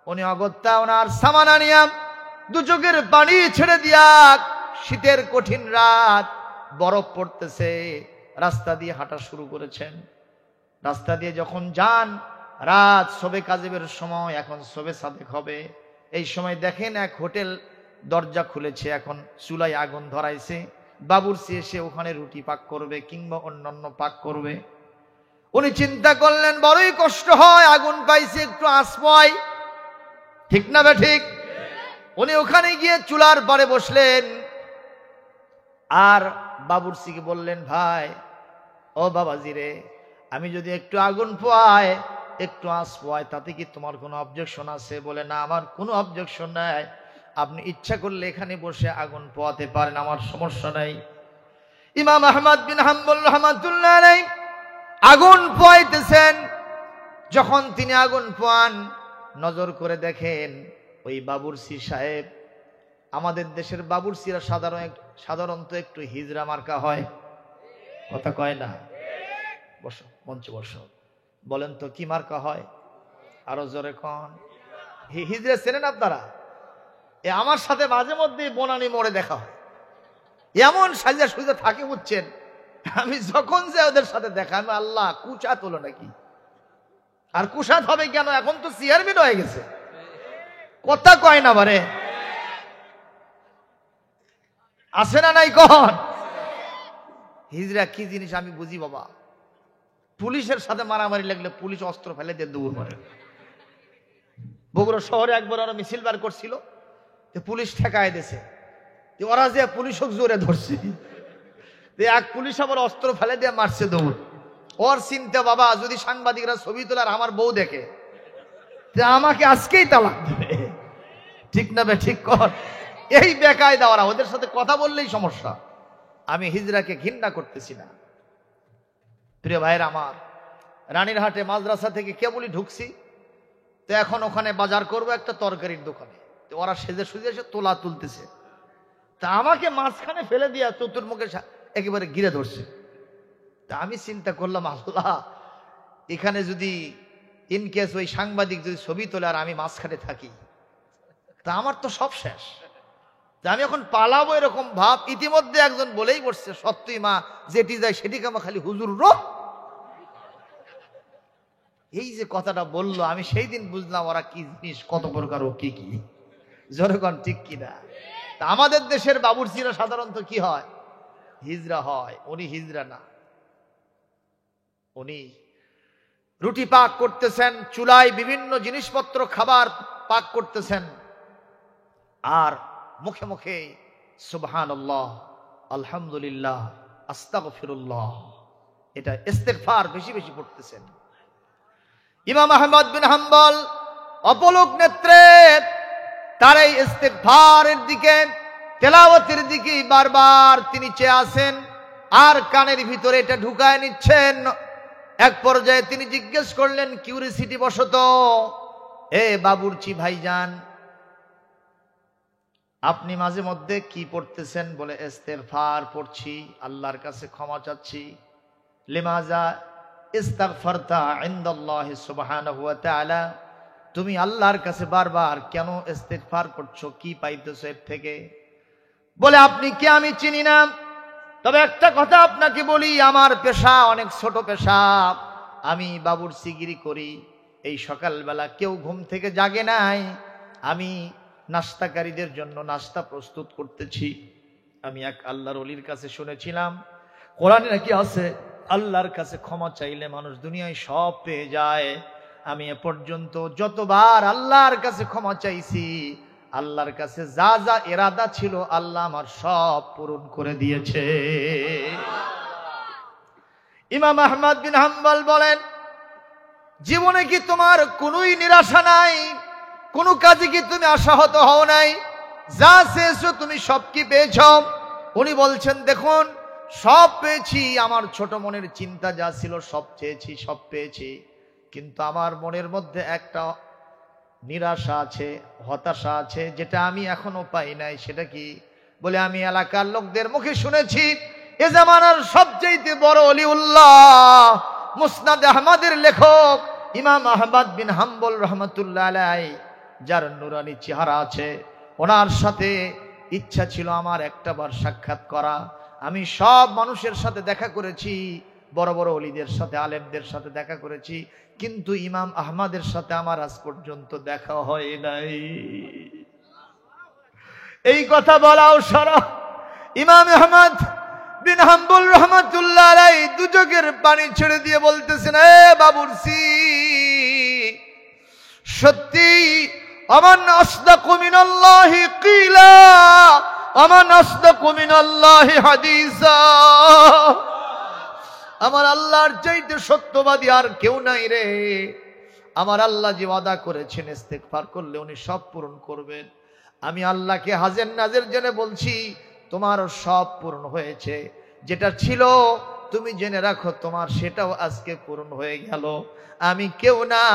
S1: উনি অগত্যা ওনার সামানা নিয়া দু চোখের পানি ছেড়ে দিয়া, শীতের কঠিন রাত, বরফ পড়তেছে, রাস্তা দিয়ে হাঁটা শুরু করেছেন। রাস্তা দিয়ে যখন যান, রাত শবে কাজেবের সময়, এখন শবে সাদেক হবে, এই সময় দেখেন এক হোটেল দরজা খুলেছে, এখন চুলায় আগুন ধরাইছে, বাবুর্চি এসে ওখানে রুটি পাক করবে কিংবা অন্যান্য পাক করবে। উনি চিন্তা করলেন বড়ই কষ্ট হয়, আগুন পাইছে একটু আসময়, ঠিক না বে ঠিক? উনি ওখানে গিয়ে চুলার পারে বসলেন আর বাবুর্চিকে বললেন, ভাই ও বাবাজি রে, আমি যদি একটু আগুন পোয়াই, একটু আঁচ পোয়াই, তাতে কি তোমার কোনো অবজেকশন আছে? বলে, না, আমার কোনো অবজেকশন নাই, আপনি ইচ্ছা করলে এখানে বসে আগুন পোয়াতে পারেন, আমার সমস্যা নাই। ইমাম আহমদ বিন হাম্বল রাহমাতুল্লাহ আলাইহি আগুন পোয়াইতেছেন। যখন তিনি আগুন পোয়ান, নজর করে দেখেন ওই বাবুর্চি সাহেব, আমাদের দেশের বাবুর্চিরা সাধারণত একটু হিজড়া মার্কা হয়, কথা কয় না? বসো, মঞ্চে বসো, বলেন তো কি মার্কা হয়? আরো জোরে কন। হিজড়া চেনেন আপনারা? আমার সাথে মাঝে মধ্যে বনানি মোড়ে দেখা হয়, এমন সাজা সুজা থাকে, বুঝছেন? আমি যখন যে ওদের সাথে দেখা, আমি আল্লাহ কুচাত হলো নাকি? আর কুশাত হবে কেন? এখন তো চেয়ারম্যান হয়ে গেছে, কথা কয় না বারে, আছে না নাই কন? হিজড়া কি জিনিস আমি বুঝি বাবা। পুলিশের সাথে মারামারি লাগলে পুলিশ অস্ত্র ফেলে দিয়ে দৌড় মারে। বগুড়া শহরে একবার ওরা মিছিল বার করছিল, পুলিশ ঠেকায় দিয়েছে, ওরা যে পুলিশক জোরে ধরছে, এক পুলিশ আবার অস্ত্র ফেলে দিয়ে মারছে দৌড়। ওর চিন্তা, বাবা যদি সাংবাদিকরা ছবি তোলার আমার বউ দেখে, আমাকে আজকেই তালাক দেবে, ঠিক না বে ঠিক কর? এই বেকায়দা ওরা, ওদের সাথে কথা বললেই সমস্যা। আমি হিজড়াকে ঘৃণা করতেছি না। প্রিয় ভাইয়ের আমার, রানীরহাটে মাদ্রাসা থেকে কেবলই ঢুকছি, তো এখন ওখানে বাজার করব একটা তরকারির দোকানে, তো ওরা সেজে সুজে এসে তোলা তুলতেছে, তা আমাকে মাঝখানে ফেলে দিয়া চতুর্মুখে একেবারে ঘিরে ধরছে। তা আমি চিন্তা করলাম, আল্লাহ, এখানে যদি ইনকেস ওই সাংবাদিক যদি ছবি তোলে আর আমি মাঝখানে থাকি, তা আমার তো সব শেষ। আমি এখন পালাবো এরকম ভাব। ইতিমধ্যে একজন বলেই বসছে, সত্যই মা যেটি যায় সেটি কামা খালি হুজুর রো। এই যে কথাটা বললো, আমি সেই দিন বুঝলাম ওরা কি জিনিস, কত প্রকার ও কি কি, জনগণ ঠিক কিনা? তা আমাদের দেশের বাবুর্চিরা সাধারণত কি হয়? হিজড়া হয়। উনি হিজড়া না, উনি রুটি পাক করতেছেন, চুলায় বিভিন্ন জিনিসপত্র খাবার পাক করতেছেন, আর মুখে মুখে সুবহানাল্লাহ, আলহামদুলিল্লাহ, আস্তাগফিরুল্লাহ, এটা ইস্তিগফার বেশি বেশি পড়তেছেন। ইমাম আহমদ বিন হাম্বল অপলক নেত্রে তার এই ইস্তিগফারের দিকে, তেলাওয়াতের দিকে বারবার তিনি চেয়ে আছেন, আর কানের ভিতরে এটা ঢুকায় নিচ্ছেন। এক পর্যায়ে তিনি জিজ্ঞেস করলেন কিউরিসিটি বশত, এ বাবুর্চি ভাইজান, আপনি মাঝে মধ্যে কি পড়তেছেন? বলে, ইস্তিগফার পড়ছি, আল্লাহর কাছে ক্ষমা চাচ্ছি। লিমাজা ইস্তাগফারতা ইনদাল্লাহি সুবহানাহু ওয়া তাআলা, তুমি আল্লাহর কাছে বারবার কেন ইস্তিগফার করছো, কি পাইতেছো এর থেকে? বলে, আপনি কে আমি চিনি না, তবে একটা কথা আপনাকে বলি, আমার পেশা অনেক ছোট পেশা, আমি বাবুর্চিগিরি করি। এই সকালবেলা কেউ ঘুম থেকে জাগে নাই, আমি নাস্তাকারীদের জন্য নাস্তা প্রস্তুত করতেছি। আমি এক আল্লাহর ওলির কাছে শুনেছিলাম, কোরআনে নাকি আছে, আল্লাহর কাছে ক্ষমা চাইলে মানুষ দুনিয়ায় সব পেয়ে যায়। আমি এ পর্যন্ত যতবার আল্লাহর কাছে ক্ষমা চাইছি, আল্লাহর কাছে যা যা ইরাদা ছিল আল্লাহ আমার সব পূরণ করে দিয়েছে। ইমাম আহমদ বিন হাম্বল বলেন, জীবনে কি তোমার কোনোই নিরাশা নাই? কোনো কাজে কি তুমি আশাহত হও নাই? যা চেয়েছো তুমি সব কি পেয়েছ? উনি বলছেন, দেখুন, সব পেয়েছি, আমার ছোট মনের চিন্তা যা ছিল সব চেয়েছি, সব পেয়েছি, কিন্তু আমার মনের মধ্যে একটা নিরাশা আছে, হতাশা আছে, যেটা আমি এখনো পাই নাই। সেটা কি? বলে, আমি এলাকার লোকদের মুখে শুনেছি এ জামানার সবচেয়ে বড় অলিউল্লাহ, মুসনাদ আহমদের লেখক ইমাম আহমদ বিন হাম্বল রহমতুল্লাহ আলাইহি, যার নুরানি চেহারা আছে, ওনার সাথে ইচ্ছা ছিল আমার একটাবার সাক্ষাৎ করা। আমি সব মানুষের সাথে দেখা করেছি, বড় বড় ওলিদের সাথে, আলেমদের সাথে দেখা করেছি, কিন্তু ইমাম আহমদের সাথে আমার আজ পর্যন্ত দেখা হয় নাই। এই কথা বলাও শরফ। ইমাম আহমদ বিন হাম্বল রহমাতুল্লাহ আলাইহি দুচোখের পানি ছেড়ে দিয়ে বলতেছেন, এ বাবুরসি, সত্যি আমান আসদাকু মিনাল্লাহি কিলা আমান আসদাকু মিনাল্লাহি হাদিসা, আমার আল্লাহর চাইতে সত্যবাদী আর কেউ নাই রে। আমার আল্লাহ যে ওয়াদা করেছেন ইস্তেগফার করলে উনি সব পূরণ করবেন। আমি আল্লাহকে হাজের নাজের জেনে বলছি, তোমারও সব পূরণ হয়েছে। যেটা ছিল তুমি জেনে রাখো, তোমার সেটাও আজকে পূরণ হয়ে গেল। আমি কেউ না,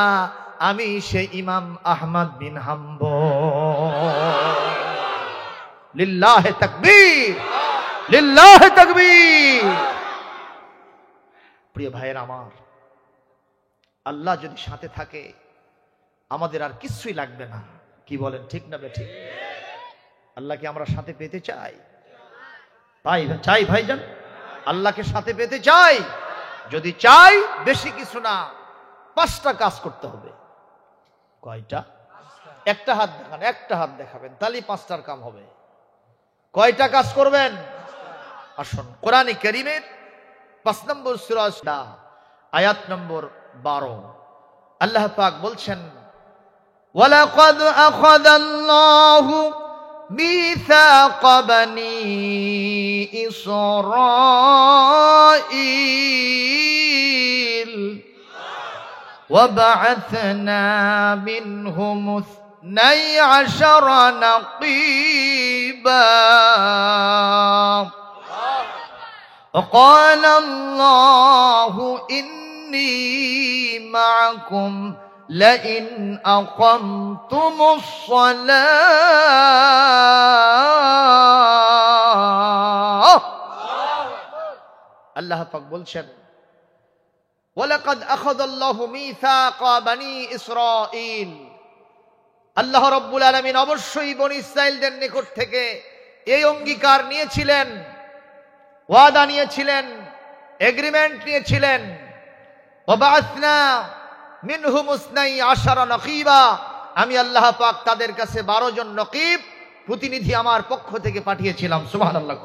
S1: আমি সেই ইমাম আহমদ বিন হাম্বল। লিল্লাহে তাকবীর, লিল্লাহে তাকবীর। প্রিয় ভাইয়ের আমার, আল্লাহ যদি সাথে থাকে আমাদের আর কিছুই লাগবে না। কি বলেন, ঠিক না বেঠিক? আল্লাহকে আমরা সাথে পেতে চাই, চাই ভাইজান, আল্লাহকে সাথে পেতে চাই। যদি চাই, বেশি কিছু না, 5টা কাজ করতে হবে। কয়টা? একটা হাত দেখান, একটা হাত দেখাবেন, তাহলে 5টার কাম হবে। কয়টা কাজ করবেন? আসুন, কোরআনে কারীমের 5 নম্বর সূরা আয়াত নম্বর 12 আল্লাহ পাক বলছেন, ওয়ালাকাদ আখাযাল্লাহু মিসাক বানী ইসরাঈল ওয়া বা'আথনা মিনহুম 12 নাকীবা وقال الله إني معكم لئن أقمتم الصلاة। আল্লাহ পাক বলছেন, ওয়ালাকাদ আখাযাল্লাহু মিসাকা বনী ইসরাঈল, আল্লাহ রাব্বুল আলামিন অবশ্যই বনী ইসরাঈলদের নিকট থেকে এই অঙ্গীকার নিয়েছিলেন, ওয়াদা নিয়েছিলেন, এগ্রিমেন্ট নিয়েছিলেন। ওয়াবাসনা মিনহুম 12 নকিবা, আমি আল্লাহ পাক তাদের কাছে 12 জন নকিব, প্রতিনিধি আমার পক্ষ থেকে পাঠিয়েছিলাম। সুবহানাল্লাহ।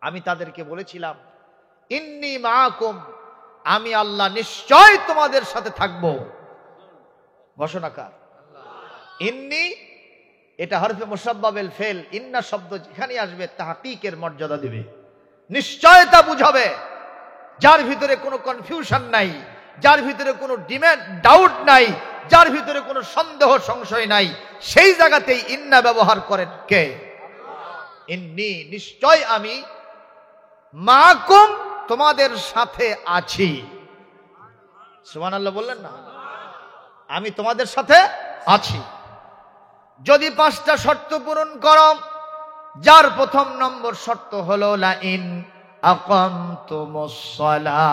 S1: আমি তাদেরকে বলেছিলাম, ইন্নী মাআকুম, আমি আল্লাহ নিশ্চয় তোমাদের সাথে থাকব। ঘোষণাকার ইন্নী, এটা হরফে মুসাব্বাবিল ফেল। ইন্না শব্দ যেখানে আসবে তাহকিকের মর্যাদা দিবে, নিশ্চয়তা বুঝাবে, যার ভিতরে কোনো কনফিউশন নাই, যার ভিতরে কোনো ডাউট নাই, যার ভিতরে কোনো সন্দেহ সংশয় নাই, সেই জায়গাতেই ইন্না ব্যবহার করেন কে? ইন্নী, নিশ্চয় আমি, মাকুম, তোমাদের সাথে আছি। সুবহানাল্লাহ বললেন না? আমি তোমাদের সাথে আছি। যদি 5টা শর্ত পূরণ করো, যার প্রথম নম্বর শর্ত হলো লা ইন আকামতুমুস সালাহ,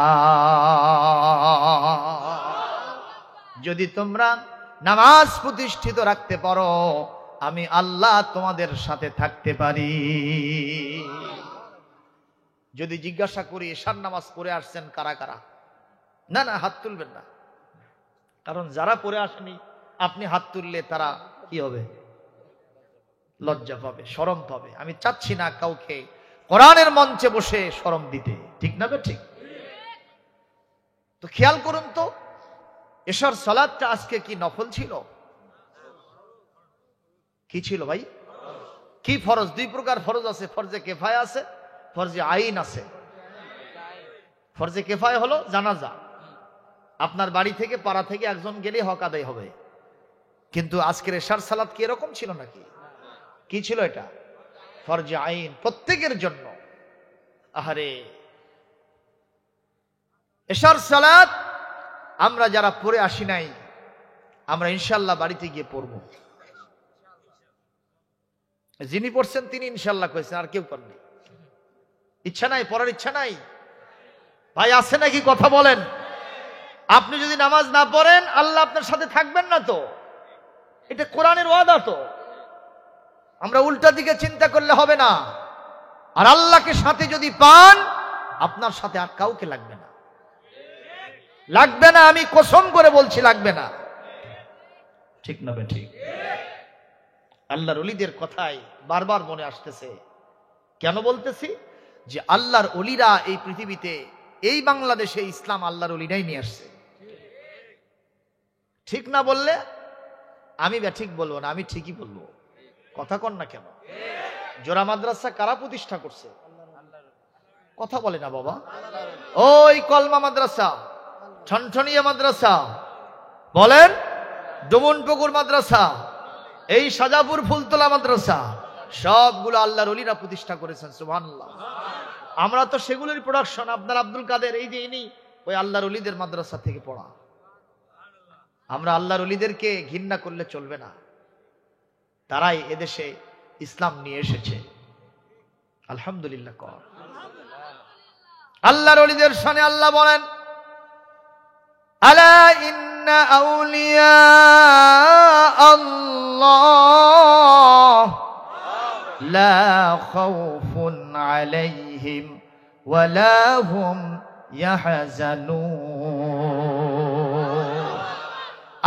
S1: যদি তোমরা নামাজ প্রতিষ্ঠিত রাখতে পারো, আমি আল্লাহ তোমাদের সাথে থাকতে পারি। যদি জিজ্ঞাসা করি এশার নামাজ পড়ে আসছেন কারা কারা, না না হাত তুলবেন না, কারণ যারা পড়ে আসেনি আপনি হাত তুললে তারা কি হবে? লজ্জা পাবে, শরম পাবে। আমি চাচ্ছি না কাউকে কোরআনের মঞ্চে বসে শরম দিতে, ঠিক না? ঠিক। তো খেয়াল করুন তো, এশার সালাতটা আজকে কি নফল ছিল? কি ছিল ভাই? কি ফরজ? 2 প্রকার ফরজ আছে, ফরজে কিফায়া আছে, ফরজে আইন আছে। ফরজে কিফায়া হলো জানাজা, আপনার বাড়ি থেকে পাড়া থেকে একজন গেলে হক আদায় হবে। কিন্তু আজকের এশার সালাত কি এরকম ছিল নাকি? কি ছিল এটা? ফরজে আইন, প্রত্যেকের জন্য। আহারে, এশার সালাত আমরা যারা পড়ে আসি নাই, আমরা ইনশাআল্লাহ বাড়িতে গিয়ে পড়ব। যিনি পড়ছেন তিনি ইনশাআল্লাহ কইছেন, আর কেউ পড়েনি। ইচ্ছা নাই, পড়ার ইচ্ছা নাই ভাই? আছে নাকি? কথা বলেন। আপনি যদি নামাজ না পড়েন, আল্লাহ আপনার সাথে থাকবেন না তো। এটা কোরআনের ওয়াদা। তো আমরা উল্টা দিকে চিন্তা করলে হবে না। আর আল্লাহকে সাথে যদি পান, আপনার সাথে আর কাউকে লাগবে না, লাগবে না, আমি কসম করে বলছি লাগবে না। ঠিক না বে ঠিক? আল্লাহর ওলিদের কথাই বারবার মনে আসতেছে। কেন বলতেছি? যে আল্লাহর ওলিরা এই পৃথিবীতে, এই বাংলাদেশে ইসলাম আল্লাহর ওলিরাই নিয়ে আসছে। ঠিক না বললে আমি ঠিক বলবো না, আমি ঠিকই বলবো। কথা কন না কেন? জোড়া মাদ্রাসা কারা প্রতিষ্ঠা করছে? কথা বলে না বাবা। ওই কলমা মাদ্রাসা, ঠনঠনিয়া মাদ্রাসা বলেন, ডুমনপুকুর মাদ্রাসা, এই সাজাপুর ফুলতলা মাদ্রাসা, সবগুলো আল্লাহর ওলিরা প্রতিষ্ঠা করেছেন। সুবহানাল্লাহ। আমরা তো সেগুলোর প্রোডাকশন। আপনার আব্দুল কাদের এই যে ইনি ওই আল্লাহর ওলিদের মাদ্রাসা থেকে পড়া। আমরা আল্লাহর ওলিদেরকে ঘৃণা করলে চলবে না, তারাই এদেশে ইসলাম নিয়ে এসেছে। আলহামদুলিল্লাহ কর। আল্লাহর ওলিদের শানে আল্লাহ বলেন, আলা ইন্না আউলিয়া আল্লাহ লা খাউফুন আলাইহিম ওয়া লা হুম ইয়াহজানুন।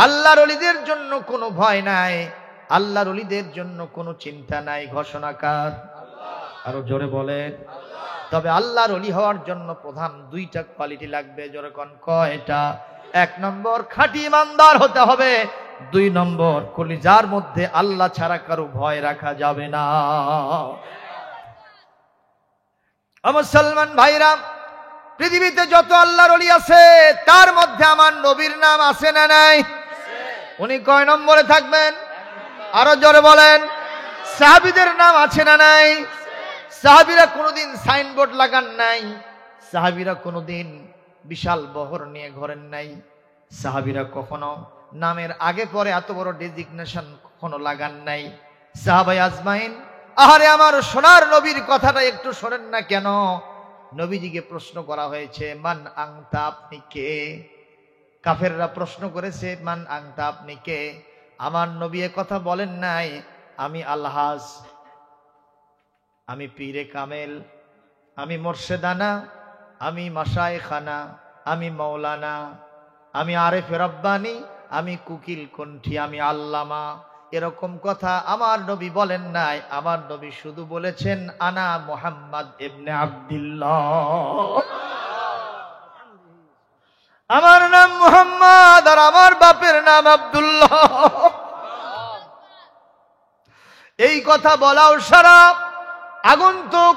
S1: আল্লাহর ওলিদের জন্য কোনো ভয় নাই, আল্লাহর ওলিদের জন্য কোনো চিন্তা নাই। ঘোষণাকার আরো জোরে বলেন। তবে আল্লাহর ওলি হওয়ার জন্য প্রধান দুইটা কোয়ালিটি লাগবে। জোরে কোন কয়টা? 1 নম্বর খাঁটি ইমানদার হতে হবে, 2 নম্বর কলিজার মধ্যে আল্লাহ ছাড়া কারো ভয় রাখা যাবে না। মুসলমান ভাইরা, পৃথিবীতে যত আল্লাহর ওলি আছে তার মধ্যে আমার নবীর নাম আছে না নাই? উনি কয় নম্বরে থাকবেন? আরো জোরে বলেন। সাহাবীদের নাম আছে না নাই? সাহাবীরা কোনোদিন সাইনবোর্ড লাগান নাই, সাহাবীরা কোনোদিন বিশাল বহর নিয়ে ঘোরেন নাই, সাহাবীরা কখনো নামের আগে পরে এত বড় ডেজিগনেশন কখনো লাগান নাই। সাহাবায়ে আজমাইন, আহারে আমার সোনার নবীর কথাটা একটু শোনেন না কেন? নবীজিকে প্রশ্ন করা হয়েছে, মান আংতা, আপনি কে? কাফেররা প্রশ্ন করেছে, মান আংতা, আপনি কে? আমার নবী এ কথা বলেন নাই, আমি আলহাজ, আমি পীরে কামেল, আমি মোর্শেদানা, আমি মাশায়েখানা, আমি মৌলানা, আমি আরেফে রব্বানি, আমি কুকিল কণ্ঠী, আমি আল্লামা। এরকম কথা আমার নবী বলেন নাই। আমার নবী শুধু বলেছেন, আনা মুহাম্মদ ইবনে আব্দুল্লাহ, আমার নাম মুহাম্মদ আর আমার বাপের নাম আব্দুল্লাহ। এই কথা বলাও সারা আগন্তুক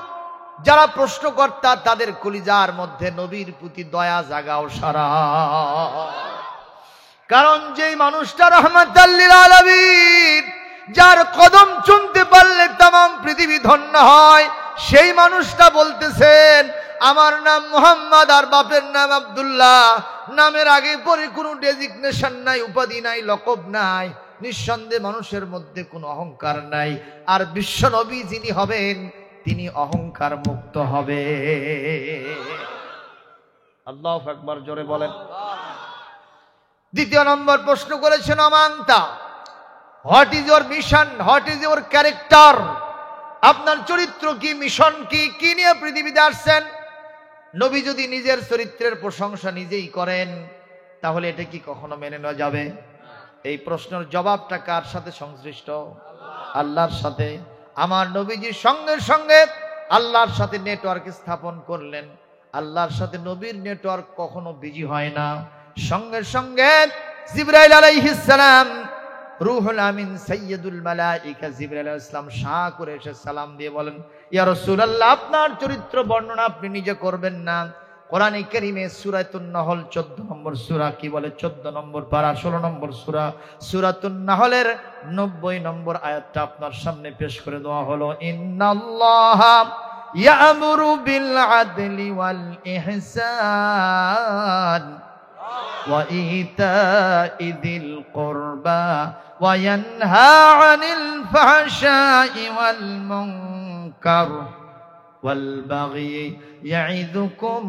S1: যারা প্রশ্নকর্তা তাদের কলিজার মধ্যে নবীর প্রতি দয়া জাগাও সারা। কারণ যেই মানুষটা রাহমাতাল লিল আলামিন, যার কদম চুমতে পারলে तमाम পৃথিবী ধন্য হয়, সেই মানুষটা বলতেছেন, আমার নাম মুহাম্মদ আর বাপের নাম আব্দুল্লাহ। নামের আগে পরে কোনো ডেজিগনেশন নাই, উপাধি নাই, লকব নাই। নিঃসন্দেহে মানুষের মধ্যে কোনো অহংকার নাই। আর বিশ্ব নবী যিনি হবেন তিনি অহংকার মুক্ত হবে। আল্লাহু আকবার, জোরে বলেন। দ্বিতীয় নম্বর প্রশ্ন করেছেন, আমান্তা, what is your mission, what is your character? আপনার চরিত্র কি, মিশন কি, কি নিয়ে পৃথিবীতে আসছেন? নবী যদি নিজের চরিত্রের প্রশংসা নিজেই করেন তাহলে এটা কি কখনো মেনে নেওয়া যাবে? এই প্রশ্নের জবাবটা কার সাথে সংশ্লিষ্ট? আল্লাহর সাথে। আমার নবীজির সঙ্গে সঙ্গে আল্লাহর সাথে নেটওয়ার্ক স্থাপন করলেন। আল্লাহর সাথে নবীর নেটওয়ার্ক কখনো বিজি হয় না। সঙ্গে সঙ্গে জিবরাইল আলাইহিস সালাম, রূহুল আমিন, সাইয়্যিদুল মালায়েকা জিবরাইল আলাইহিস সালাম শাহ করে এসে সালাম দিয়ে বলেন, ইয়া রাসূলুল্লাহ, আপনার চরিত্র বর্ণনা আপনি নিজে করবেন না। কোরআনে কারীমে সূরাতুন নাহল 14 নম্বর সূরা কি বলে? 14 নম্বর পারা 16 নম্বর সূরা, সূরাতুন নাহলের 90 নম্বর আয়াতটা আপনার সামনে পেশ করে দেওয়া হলো। ইন্নাল্লাহা ইয়া'মুরু বিল আদলি ওয়াল ইহসান ওয়া ইতা'i যিল কুরবা ওয়া ইয়ানহা 'আনিল ফাহশা'i ওয়াল মুনকার ওয়াল বাগি ইয়া'iদুকুম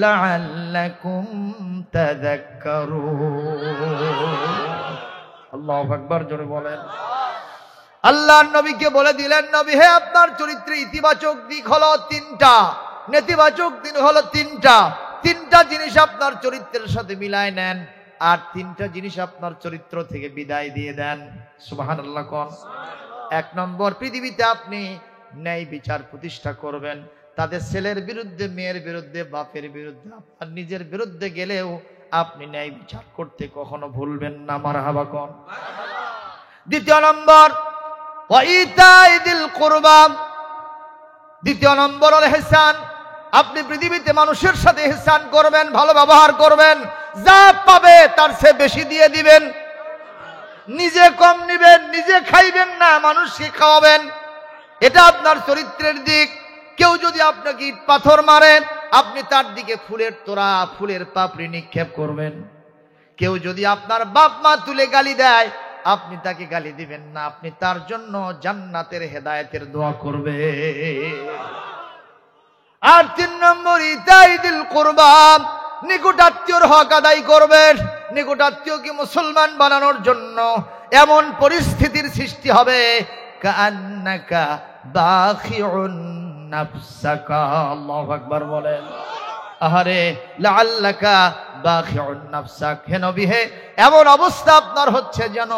S1: লা'আল্লাকুম তাযাক্কারুন। আল্লাহু আকবার, জোরে বলেন। আল্লাহর নবীকে বলে দিলেন, নবী হে, আপনার চরিত্রে ইতিবাচক দিক হলো 3টা। নেতিবাচক দিন হলো তিনটা জিনিস আপনার চরিত্রের সাথে মিলায় নেন, আর তিনটা জিনিস আপনার চরিত্র থেকে বিদায় দিয়ে দেন। সুবহানাল্লাহ কোন। 1 নম্বর, পৃথিবীতে আপনি ন্যায় বিচার প্রতিষ্ঠা করবেন। তাদের ছেলের বিরুদ্ধে, মেয়ের বিরুদ্ধে, বাপের বিরুদ্ধে, আপনার নিজের বিরুদ্ধে গেলেও আপনি ন্যায় বিচার করতে কখনো ভুলবেন না। মারহাবা কোন। 2 নম্বর, ওয়াইতাই দিল কুরবা। 2 নম্বর হলো ইহসান। আপনি পৃথিবীতে মানুষের সাথে ইহসান করবেন, ভালো ব্যবহার করবেন, যা পাবে তার চেয়ে বেশি দিয়ে দিবেন। নিজে কম নিবেন, নিজে খাইবেন না, মানুষকে খাওয়াবেন। এটা আপনার চরিত্রের দিক। কেউ যদি আপনাকে ইট পাথর মারে, আপনি তার দিকে ফুলের তোড়া, ফুলের পাপড়ি নিক্ষেপ করবেন। কেউ যদি আপনার বাপ মা তুলে গালি দেয়, আপনি তাকে গালি দিবেন না, আপনি তার জন্য জান্নাতের হেদায়েতের দোয়া করবে। আর 3 নম্বর, ইতাই দিল কুরবা। নিকটাত্মীয়র হক আদায় করবেন। নিকটাত্মীয়কে মুসলমান বানানোর জন্য এমন পরিস্থিতির সৃষ্টি হবে, কান্নাকা বাখিউন নাফসাকা। আল্লাহু আকবার বলেন। আহারে, লাআল্লাকা বাখিউন নাফসাক। হে নবী, হে এমন অবস্থা আপনার হচ্ছে যেন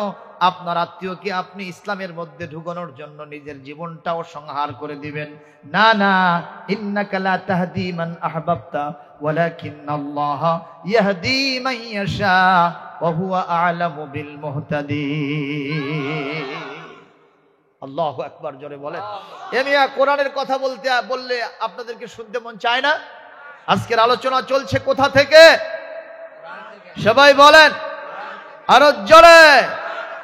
S1: আপনার আত্মীয়কে আপনি ইসলামের মধ্যে ঢুকানোর জন্য নিজের জীবনটাও সংহার করে দিবেন। না না, ইন্নাকা লা তাহদি মান আহবাবতা ওয়ালাকিন্নাল্লাহ ইয়াহদি মান ইয়াশা ওয়া হুয়া আ'লামু বিল মুহতাদিন। আল্লাহু আকবার, জোরে বলেন। মিয়া, কোরআনের কথা বললে আপনাদেরকে শুনতে মন চায় না? আজকের আলোচনা চলছে কোথা থেকে? সবাই বলেন আরো জোরে।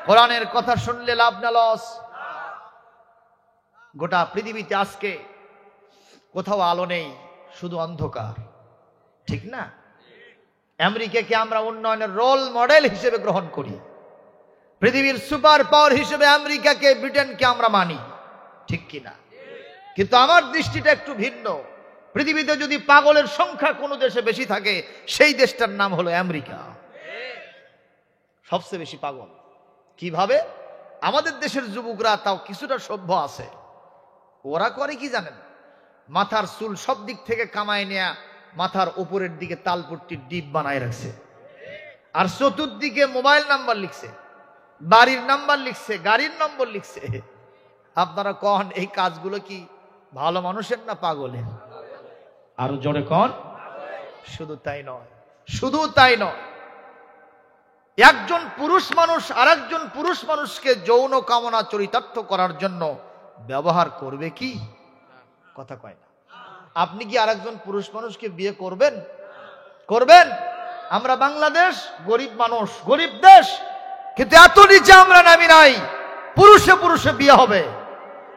S1: কোরআনের কথা শুনলে লাভ না লস? গোটা পৃথিবীতে আজকে কোথাও আলো নেই, শুধু অন্ধকার, ঠিক না? আমেরিকাকে আমরা উন্নয়নের রোল মডেল হিসেবে গ্রহণ করি, পৃথিবীর সুপার পাওয়ার হিসেবে আমেরিকাকে, ব্রিটেনকে আমরা মানি, ঠিক কিনা? কিন্তু আমার দৃষ্টিটা একটু ভিন্ন। পৃথিবীতে যদি পাগলের সংখ্যা কোনো দেশে বেশি থাকে, সেই দেশটার নাম হলো আমেরিকা। সবচেয়ে বেশি পাগল। কিভাবে? আমাদের দেশের যুবকরা তাও কিছুটা সভ্য আছে। ওরা করে কি জানেন? মাথার চুল সব দিক থেকে কামায় নেয়া মাথার উপরের দিকে তালপট্টির ডিপ বানায় রাখছে, আর চতুর্দিকে মোবাইল নাম্বার লিখছে, বাড়ির নাম্বার লিখছে, গাড়ির নম্বর লিখছে। আপনারা কন, এই কাজগুলো কি ভালো মানুষের না পাগলের? আরো জোরে কন। শুধু তাই নয়, শুধু তাই নয়, একজন পুরুষ মানুষ আরেকজন পুরুষ মানুষকে যৌন কামনা চরিতার্থ করার জন্য ব্যবহার করবে কি? কথা কয় না। আপনি কি আরেকজন পুরুষ মানুষকে বিয়ে করবেন? করবেন? আমরা বাংলাদেশ গরিব মানুষ, গরিব দেশ, কিন্তু এত নিচে আমরা নামি নাই। পুরুষে পুরুষে বিয়ে হবে,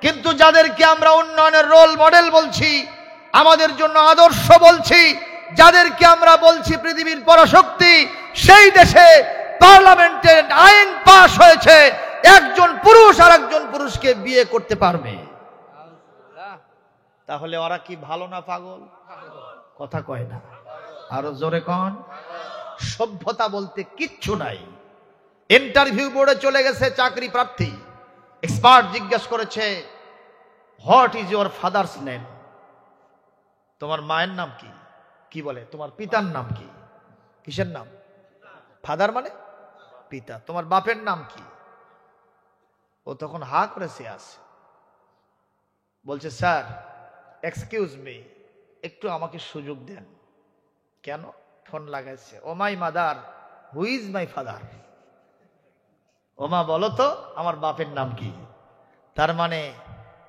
S1: কিন্তু যাদেরকে আমরা উন্নয়নের রোল মডেল বলছি, আমাদের জন্য আদর্শ বলছি, যাদেরকে আমরা বলছি পৃথিবীর পরাশক্তি, সেই দেশে পার্লামেন্টে আইন পাশ হয়েছে একজন পুরুষ আর একজন পুরুষকে বিয়ে করতে পারবে। তাহলে ওরা কি ভালো না পাগল? কথা কয় না, আরো জোরে কন। সভ্যতা বলতে কিচ্ছু নাই। ইন্টারভিউ বোর্ডে চলে গেছে চাকরি প্রার্থী, এক্সপার্ট জিজ্ঞেস করেছে, what is your father's name? তোমার মায়ের নাম কি? কি বলে? তোমার পিতার নাম কি? কিসের নাম? ফাদার মানে পিতা। তোমার বাপের নাম কি? ও তখন হা করেছে আছে, বলছে, স্যার এক্সকিউজ মি, একটু আমাকে সুযোগ দেন। কেন? ফোন লাগাইছে। Oh my mother, who is my father? ও মা, বলো তো আমার বাপের নাম কি? তার মানে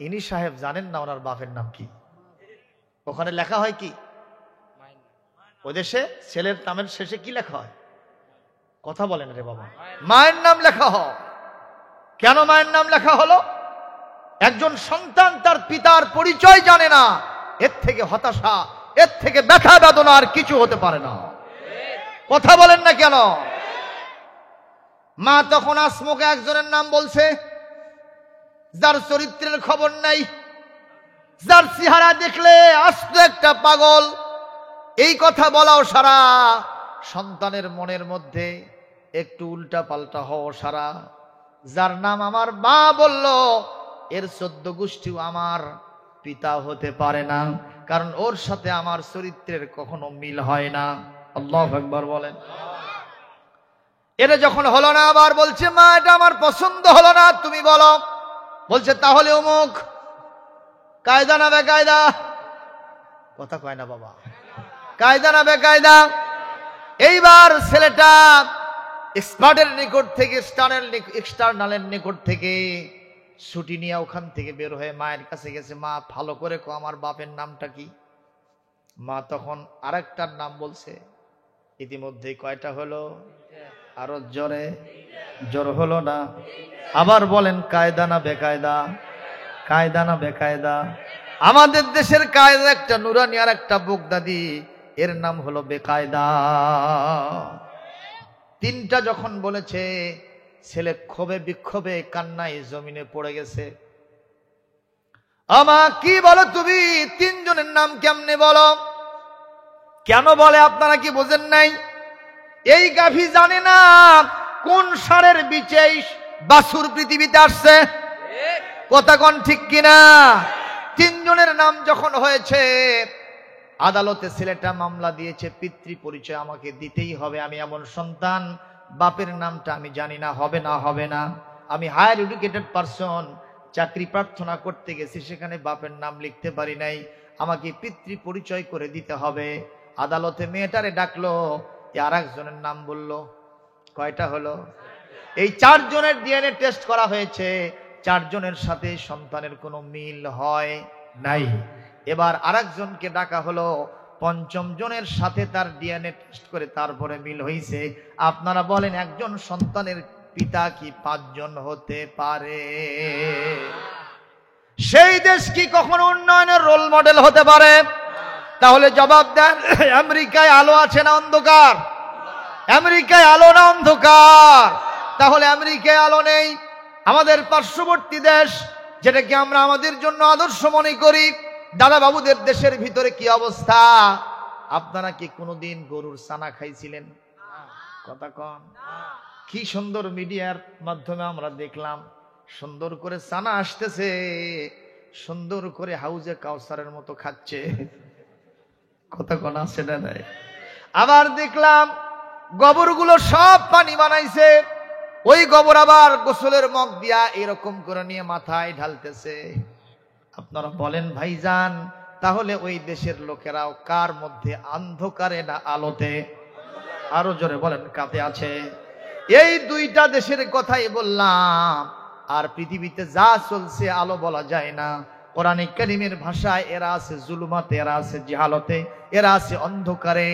S1: ইনি সাহেব জানেন না ওনার বাপের নাম কি। ওখানে লেখা হয় কি? ও দেশে ছেলের নামের শেষে কি লেখা হয়? কথা বলেন রে বাবা। মায়ের নাম লেখা হয়। কেন মায়ের নাম লেখা হলো? একজন সন্তান তার পিতার পরিচয় জানে না, এর থেকে হতাশা, এর থেকে ব্যথা বেদনা আর কিছু হতে পারে না। কথা বলেন না কেন? মা তখন আসমকে একজনের নাম বলছে, যার চরিত্রের খবর নাই, যার চেহারা দেখলে আস্ত একটা পাগল। এই কথা বলাও সারা, সন্তানের মনের মধ্যে একটু উল্টা পাল্টা হও সারা। যার নাম আমার মা বলল, এর 14 গোষ্ঠীও আমার পিতা হতে পারে না। কারণ ওর সাথে আমার চরিত্রের কখনো মিল হয় না। আল্লাহু আকবার বলেন। এটা যখন হলো না, আবার বলছে মা এটা আমার পছন্দ হলো না, তুমি বলো। বলছে তাহলে অমুক। কায়দা না বেকায়দা? কথা কয় না বাবা। কায়দা না বেকায়দা? এইবার ছেলেটা এক্সপার্টের নিকট থেকে, এক্সটার্নালের নিকট থেকে ছুটি নিয়ে ওখান থেকে বের হয়ে মায়ের কাছে গেছে। মা ভালো করে কো আমার বাপের নামটা কি? মা তখন আরেকটার নাম বলছে। ইতিমধ্যে কয়টা হলো? আরো জোরে জোর হলো না? আবার বলেন কায়দা না বেকায়দা? কায়দা না বেকায়দা? আমাদের দেশের কায়দা একটা নুরানি আর একটা বগদাদি, এর নাম হলো বেকায়দা। তিনটা যখন বলেছে, ছেলে ক্ষোভে বিক্ষোভে কান্নায় জমিনে পড়ে গেছে। আমা কি বলো তুমি? তিনজনের নাম কেমনে বলো? কেন বলে আপনারা কি বোঝেন নাই? এই গাভী জানে না কোন ষাঁড়ের বিচে বাছুর পৃথিবীতে আসছে। কথা কোন ঠিক কিনা? তিনজনের নাম যখন হয়েছে, আদালতে ছেলেটা মামলা দিয়েছে, পিতৃ পরিচয় আমাকে দিতেই হবে, আমি এমন সন্তান, বাপের নামটা আমি জানি না, হবে না হবে না। আমি হায়ার এডুকেটেড পারসন, চাকরি প্রার্থনা করতে গেছি, সেখানে বাপের নাম লিখতে পারি নাই, আমাকে পিতৃ পরিচয় করে দিতে হবে। আদালতে মেয়েটারে ডাকলো, আর একজনের নাম বললো। কয়টা হলো? এই চারজনের ডিএনএ টেস্ট করা হয়েছে, চারজনের সাথে সন্তানের কোনো মিল হয় নাই। এবার আরেকজনকে ডাকা হলো, পঞ্চম জনের সাথে তার ডিএনএ টেস্ট করে তারপরে মিল হয়েছে। আপনারা বলেন একজন সন্তানের পিতা কি 5 জন হতে পারে? সেই দেশ কি কখনো উন্নয়নের রোল মডেল হতে পারে? তাহলে জবাব দেন, আমেরিকায় আলো আছে না অন্ধকার? আমেরিকায় আলো না অন্ধকার? তাহলে আমেরিকায় আলো নেই। আমাদের পার্শ্ববর্তী দেশ, যেটাকে আমরা আমাদের জন্য আদর্শ মনে করি, দাদা বাবুদের দেশের ভিতরে কি অবস্থা? আপনারা কি কোনোদিন গরুর ছানা খাইছিলেন? কথা কন। কি সুন্দর মিডিয়ার মাধ্যমে আমরা দেখলাম, সুন্দর করে ছানা আসতেছে, সুন্দর করে হাউজে কাউসারের মতো খাচ্ছে। কথা কন আছে না নাই? আবার দেখলাম গোবরগুলো সব পানি বানাইছে, ওই গোবর আবার গোসলের মগ দিয়া এরকম করে নিয়ে মাথায় ঢালতেছে। আপনারা বলেন ভাইজান, তাহলে ওই দেশের লোকেরাও কার মধ্যে, অন্ধকারে না আলোতে? আরো জোরে বলেন কাতে আছে? এই দুইটা দেশের কথাই বললাম। আর পৃথিবীতে যা চলছে আলো বলা যায় না। কোরআনে কারীমের ভাষায় এরা আছে জুলুমাতে, এরা আছে জাহালতে, এরা আছে অন্ধকারে।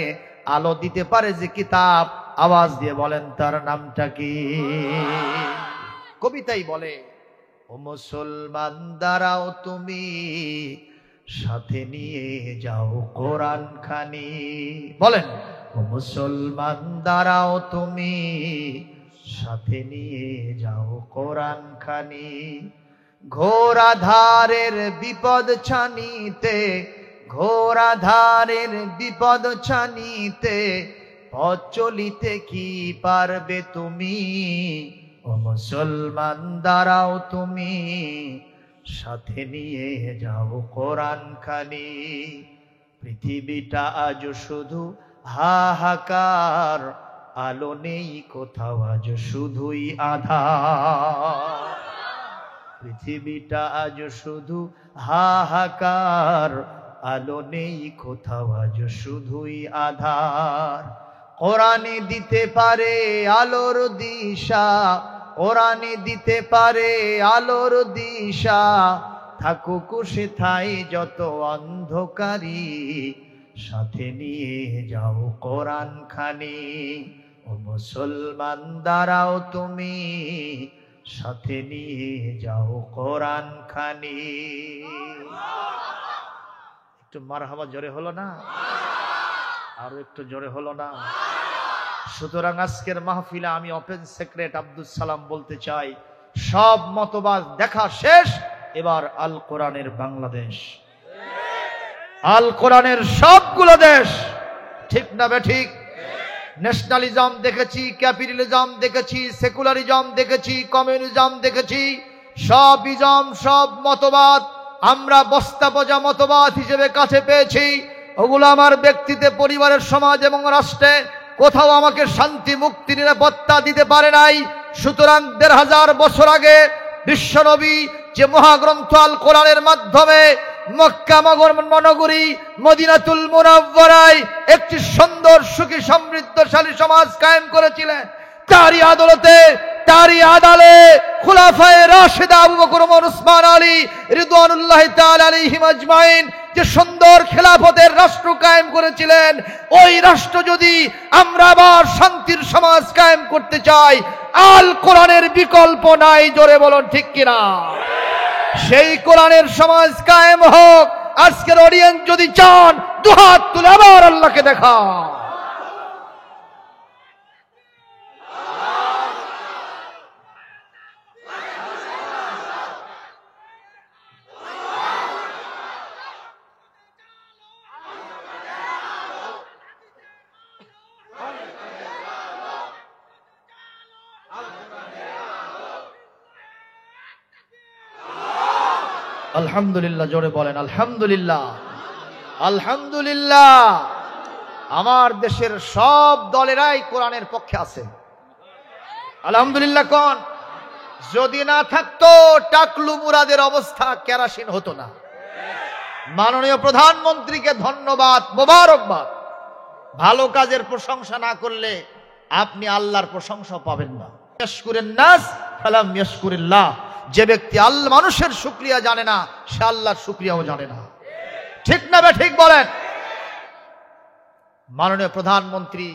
S1: আলো দিতে পারে যে কিতাব, আওয়াজ দিয়ে বলেন তার নামটা কি? কবিতাই বলে, ও মুসলমান দাঁড়াও তুমি, সাথে নিয়ে যাও কোরআন খানি। বলেন, ও মুসলমান দাঁড়াও তুমি, সাথে নিয়ে যাও কোরআন খানি। ঘোর আধারের বিপদ ছানিতে, ঘোর আধারের বিপদ ছানিতে, পথ চলিতে কি পারবে তুমি? ও মুসলমান দাঁড়াও তুমি, সাথে নিয়ে যাও কোরআন খানি। পৃথিবীটা আজ শুধু হাহাকার, আলো নেই কোথাও, আজ শুধুই আধার। পৃথিবীটা আজ শুধু হাহাকার, আলো নেই কোথাও, আজ শুধুই আধার। কোরআনে দিতে পারে আলোর দিশা, কোরআনে দিতে পারে আলোর দিশা। থাকুক সেথায় যত অন্ধকারী, সাথে নিয়ে যাও কোরআন খানি। ও মুসলমান দাঁড়াও তুমি, সাথে নিয়ে যাও কোরআন খানি। একটু মারহাবা জোরে হলো না? আরো একটু জোরে হলো না? সুতরাং আজকের মাহফিলে আমি ওপেন সেক্রেট আব্দুল সালাম বলতে চাই, সব মতবাদ দেখা শেষ, এবার আল কোরআনের বাংলাদেশ, আল কোরআনের সবগুলো দেশ। ঠিক না বেঠিক? ন্যাশনালিজম দেখেছি, ক্যাপিটালিজম দেখেছি, সেকুলারিজম দেখেছি, কমিউনিজম দেখেছি, সব ইজম, সব মতবাদ আমরা বস্তা বোঝা মতবাদ হিসেবে কাছে পেয়েছি, ওগুলো আমার ব্যক্তিতে, পরিবারের, সমাজ এবং রাষ্ট্রে কোথাও আমাকে শান্তি, মুক্তি, নিরাপত্তা দিতে পারে নাই। সুতরাং ১৫০০ বছর আগে বিশ্বনবী যে মহাগ্রন্থ আল কোরআনের মাধ্যমে মক্কা মহানগরী মদিনাতুল মুনাওয়ারায় একটি সুন্দর, সুখী, সমৃদ্ধশালী সমাজ কায়েম করেছিলেন, তারই আদালতে, তারই আদালে খুলাফায়ে রাশিদা আবু বকর, ওমর, উসমান, আলী রিদওয়ানুল্লাহি তাআলা আলাইহিম আজমাইন যে সুন্দর খেলাফতের রাষ্ট্র কায়েম করেছিলেন, ওই রাষ্ট্র যদি আমরা আবার শান্তির সমাজ কায়েম করতে চাই, আল কোরআনের বিকল্প নাই। জোরে বলুন ঠিক কিনা? সেই কোরআনের সমাজ কায়েম হোক। আজকের অডিয়েন্স যদি চান, দুহাত তুলে আবার আল্লাহকে দেখা। আলহামদুলিল্লাহ, জোরে বলেন আলহামদুলিল্লাহ। আলহামদুলিল্লাহ, আমার দেশের সব দলেরাই কোরআনের পক্ষে আছে। আলহামদুলিল্লাহ কোন? যদি না থাকতো টাকলু মুরাদের অবস্থা কেরাসিন হতো না। মাননীয় প্রধানমন্ত্রীকে ধন্যবাদ, মোবারকবাদ। ভালো কাজের প্রশংসা না করলে আপনি আল্লাহর প্রশংসা পাবেন না। ইয়াশকুরুন নাস ফালাম ইয়াশকুরিল্লাহ। যে ব্যক্তি আল্লাহ মানুষের শুকরিয়া জানে না, সে আল্লাহর শুকরিয়াও জানে না। ঠিক না বে ঠিক বলেন? মাননীয় প্রধানমন্ত্রী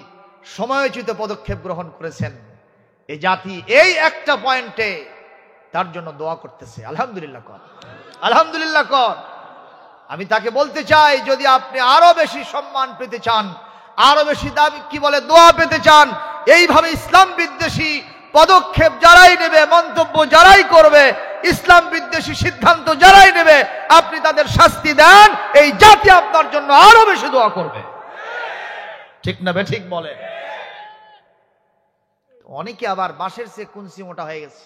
S1: সময়োচিত পদক্ষেপ গ্রহণ করেছেন। এই জাতি এই একটা পয়েন্টে তার জন্য দোয়া করতেছে। আলহামদুলিল্লাহ কর, আলহামদুলিল্লাহ কর। আমি তাকে বলতে চাই, যদি আপনি আরো বেশি সম্মান পেতে চান, আরো বেশি দাবি কি বলে দোয়া পেতে চান, এইভাবে ইসলাম বিদ্বেষী পদক্ষেপ যারাই নেবে, মন্তব্য যারাই করবে, ইসলাম বিদ্বেষী সিদ্ধান্ত যারাই নেবে, আপনি তাদের শাস্তি দেন, এই জাতি আপনার জন্য আরো বেশি দোয়া করবে। ঠিক না বে ঠিক বলে? অনেকে আবার বাঁশের চেয়ে কুনসি মোটা হয়ে গেছে,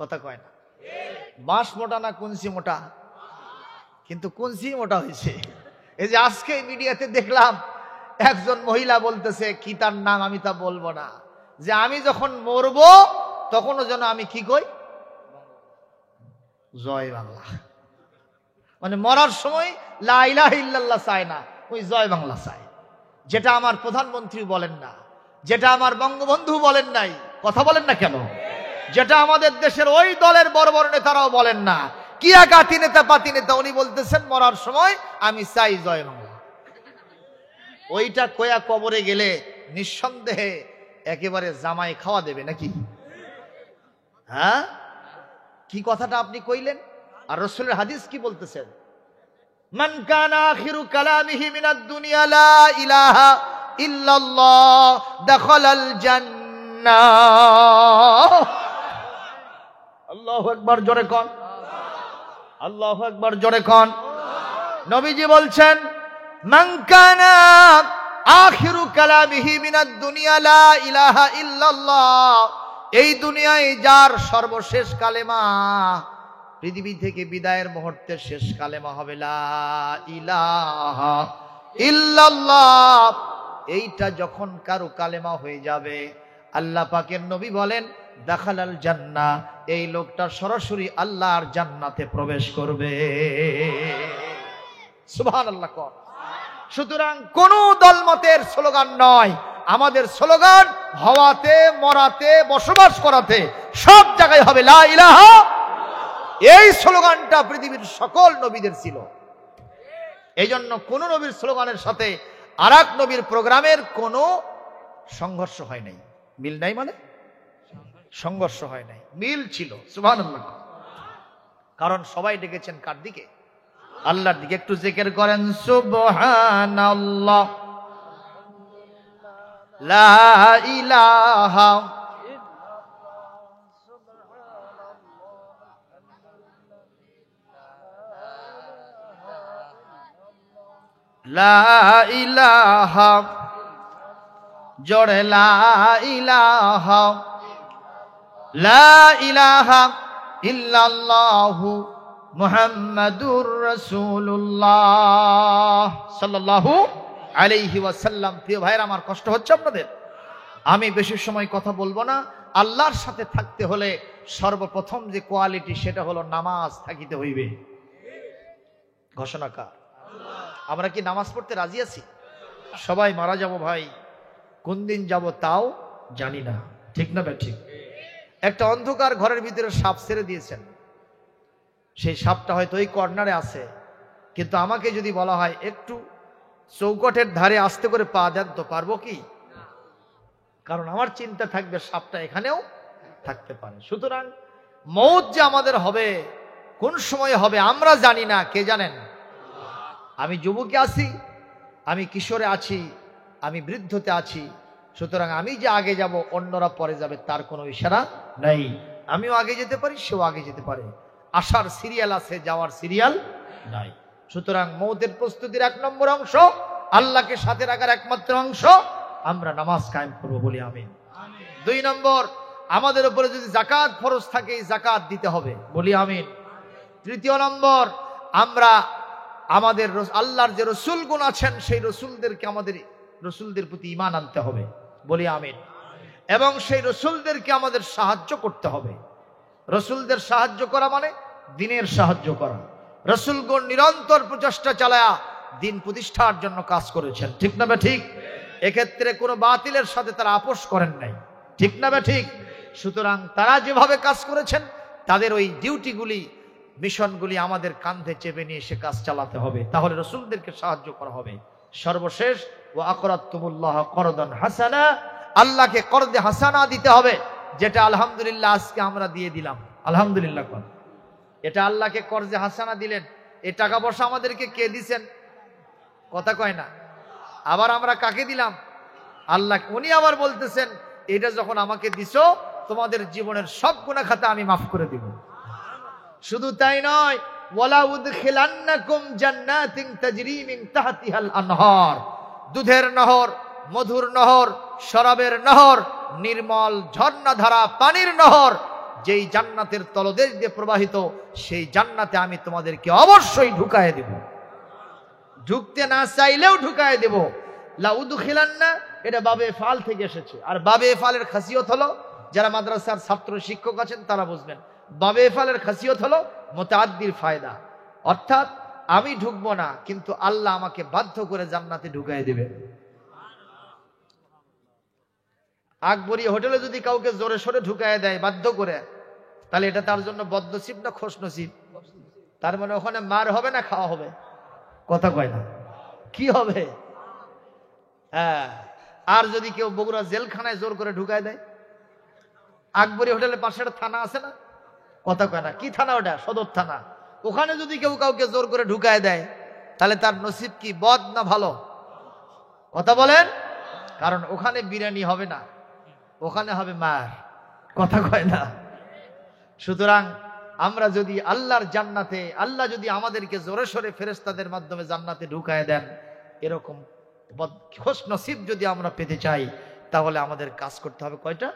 S1: কথা কয় না। বাঁশ মোটা না কুনসি মোটা? কিন্তু কুনসি মোটা হয়েছে। এই যে আজকে মিডিয়াতে দেখলাম একজন মহিলা বলতেছে, কি তার নাম আমি তা বলবো না, যে আমি যখন মরবো তখনও যেন আমি কি কই, জয় বাংলা। মানে মরার সময় লা ইলাহা ইল্লাল্লাহ চায় না, ওই জয় বাংলা চায়। যেটা আমার প্রধানমন্ত্রী বলেন না, যেটা আমার বঙ্গবন্ধু বলেন নাই, কথা বলেন না কেন? যেটা আমাদের দেশের ওই দলের বড় বড় নেতারাও বলেন না, কি আগাতি নেতা পাতি নেতা, উনি বলতেছেন মরার সময় আমি চাই জয় বাংলা। ওইটা কয়া কবরে গেলে নিঃসন্দেহে একেবারে জামাই খাওয়া দেবে নাকি? হ্যাঁ, কি কথাটা আপনি কইলেন? আর রাসূলের হাদিস কি বলতেছেন? মান কানা আখিরু কালামিহি মিনাদ দুনিয়া লা ইলাহা ইল্লাল্লাহ দাখালাল জান্নাহ। আল্লাহু আকবার, জোরে কোন আল্লাহু আকবার, জোরে কোন। নবীজি বলছেন, মান কানা আখিরু কালামিহি মিনাদ দুনিয়া লা ইলাহা ইল্লাল্লাহ, এই দুনিয়ায় যার সর্বশেষ কালেমা, পৃথিবী থেকে বিদায়ের মুহূর্তের শেষ কালেমা হবে লা ইলাহা ইল্লাল্লাহ, এইটা যখন কারো কালেমা হয়ে যাবে, আল্লাহ পাকের নবী বলেন দাখালাল জান্নাহ, এই লোকটা সরাসরি আল্লাহর জান্নাতে প্রবেশ করবে। সুবহানাল্লাহ। সুতরাং কোন দলমতের স্লোগান নয়, আমাদের স্লোগান হওয়াতে, মরাতে, বসবাস করাতে সব জায়গায় হবে লা ইলাহা। এই স্লোগানটা পৃথিবীর সকল নবীদের ছিল। এই জন্য কোন নবীর স্লোগানের সাথে আর এক নবীর প্রোগ্রামের কোনো সংঘর্ষ হয় নাই, মিল নাই, মানে সংঘর্ষ হয় নাই, মিল ছিল। সুবহানাল্লাহ। কারণ সবাই ডেকেছেন কার দিকে? আল্লাহর দিকে। একটু জিকির করেন সুবহানাল্লাহ, লা ইলাহা লা ইলাহা, জোরে লা ইলাহা, লা ইলাহা ইল্লাল্লাহু মুহাম্মাদুর রাসূলুল্লাহ সাল্লাল্লাহু আলাইহি ওয়াসাল্লাম। প্রিয় ভাইরা আমার, কষ্ট হচ্ছে আপনাদের? আমি বেশি সময় কথা বলবো না। আল্লাহর সাথে থাকতে হলে সর্বপ্রথম যে কোয়ালিটি, সেটা হলো নামাজ থাকিতে হইবে। ঘোষণাকার আমরা কি নামাজ পড়তে রাজি আছি? সবাই মারা যাব ভাই, কোন দিন যাব তাও জানি না, ঠিক না? ঠিক। একটা অন্ধকার ঘরের ভিতরে সাপ ছেড়ে দিয়েছেন, সেই সাপটা হয়তো ওই কর্নারে আছে, কিন্তু আমাকে যদি বলা হয় একটু চৌকটের ধারে আস্তে করে পা দেন, তো পারবো কি? কারণ আমার চিন্তা থাকবে সাপটা এখানেও থাকতে পারে। সুতরাং মৌত যে আমাদের হবে, কোন সময় হবে আমরা জানি না, কে জানেন? আমি যুবকে আছি, আমি কিশোরে আছি, আমি বৃদ্ধতে আছি। সুতরাং আমি যে আগে যাব, অন্যরা পরে যাবে, তার কোনো ইশারা নাই। আমিও আগে যেতে পারি, সেও আগে যেতে পারে। আসার সিরিয়াল আছে, যাওয়ার সিরিয়াল নাই। সুতরাং মৌতের প্রস্তুতির 1 নম্বর অংশ, আল্লাহকে সাথে রাখার একমাত্র অংশ, আমরা নামাজ কায়েম করব, বলি আমিন। 2 নম্বর, আমাদের উপরে যদি জাকাত ফরজ থাকে, জাকাত দিতে হবে, বলি আমিন। 3 নম্বর, আমরা আমাদের আল্লাহর যে রসুলগণ আছেন, সেই রসুলদেরকে, আমাদের রসুলদের প্রতি ঈমান আনতে হবে, বলি আমিন। এবং সেই রসুলদেরকে আমাদের সাহায্য করতে হবে। রসুলদের সাহায্য করা মানে দ্বীনের সাহায্য করা। রসুলগণ নিরন্তর প্রচেষ্টা চালায়া দ্বীন প্রতিষ্ঠার জন্য কাজ করেছেন, ঠিক না? ঠিক। এক্ষেত্রে কোনো বাতিলের সাথে তারা আপোষ করেন নাই, ঠিক না? ঠিক। সুতরাং তারা যেভাবে কাজ করেছেন, তাদের ওই ডিউটিগুলি, মিশনগুলি আমাদের কাঁধে চেপে নিয়ে সে কাজ চালাতে হবে, তাহলে রসুলদেরকে সাহায্য করা হবে। সর্বশেষ, ওয়া আকরাতুমুল্লাহ করদান হাসানা, আল্লাহকে করদে হাসানা দিতে হবে, যেটা আলহামদুলিল্লাহ আজকে আমরা দিয়ে দিলাম। আলহামদুলিল্লাহ, এটা আল্লাহকে করদে হাসানা দিলেন। এই টাকা পয়সা আমাদেরকে কে দিছেন? কথা কয় না। আবার আমরা কাকে দিলাম? আল্লাহ। উনি আবার বলতেছেন, এটা যখন আমাকে দিছো, তোমাদের জীবনের সব গুনাহ খাতা আমি মাফ করে দিব। শুধু তাই নয়, ওয়ালা উদখিলান্নাকুম জান্নাতিন তাজরি মিন তাহতিহাল আনহার, দুধের নহর, মধুর নহর, শরাবের নহর, নির্মল ঝর্ণাধারা পানির নহর, যেই জান্নাতের তলদেশ দিয়ে প্রবাহিত, সেই জান্নাতে আমি তোমাদেরকে অবশ্যই ঢুকায় দেব। ঢুকতে না চাইলেও ঢুকায় দেব। লা উদখিলান্না, এটা বাবে ফাল থেকে এসেছে। আর বাবে ফালের খাসিয়ত হলো, যারা মাদ্রাসার ছাত্র শিক্ষক আছেন তারা বুঝবেন, বাবে ফালের খাসিয়ত হলো মুতাআদ্দির ফায়দা। অর্থাৎ আমি ঢুকবো না, কিন্তু আল্লাহ আমাকে বাধ্য করে জান্নাতে ঢুকায় দিবেন। আকবরী হোটেলে যদি কাউকে জোরে সোরে ঢুকায় দেয় বাধ্য করে, তাহলে এটা তার জন্য বদনসিব না খুশনসিব? তার মানে ওখানে মার হবে না খাওয়া হবে? কথা কয় না, কি হবে? হ্যাঁ। আর যদি কেউ বগুড়া জেলখানায় জোর করে ঢুকায় দেয়, আকবরী হোটেলের পাশে একটা থানা আছে না? কথা কয় না, কি থানা ওটা? সদর থানা। ওখানে যদি কেউ কাউকে জোর করে ঢুকায় দেয়, তাহলে তার নসিব কি, বদ না ভালো? কথা বলেন। কারণ ওখানে বিরিয়ানি হবে না, ওখানে হবে মার। কথা কয় না। সুতরাং আমরা যদি আল্লাহর জান্নাতে, আল্লাহ যদি আমাদেরকে জোরে সোরে ফেরেশতাদের মাধ্যমে জান্নাতে ঢুকায় দেন, এরকম খুশ নসিব যদি আমরা পেতে চাই, তাহলে আমাদের কাজ করতে হবে কয়টা?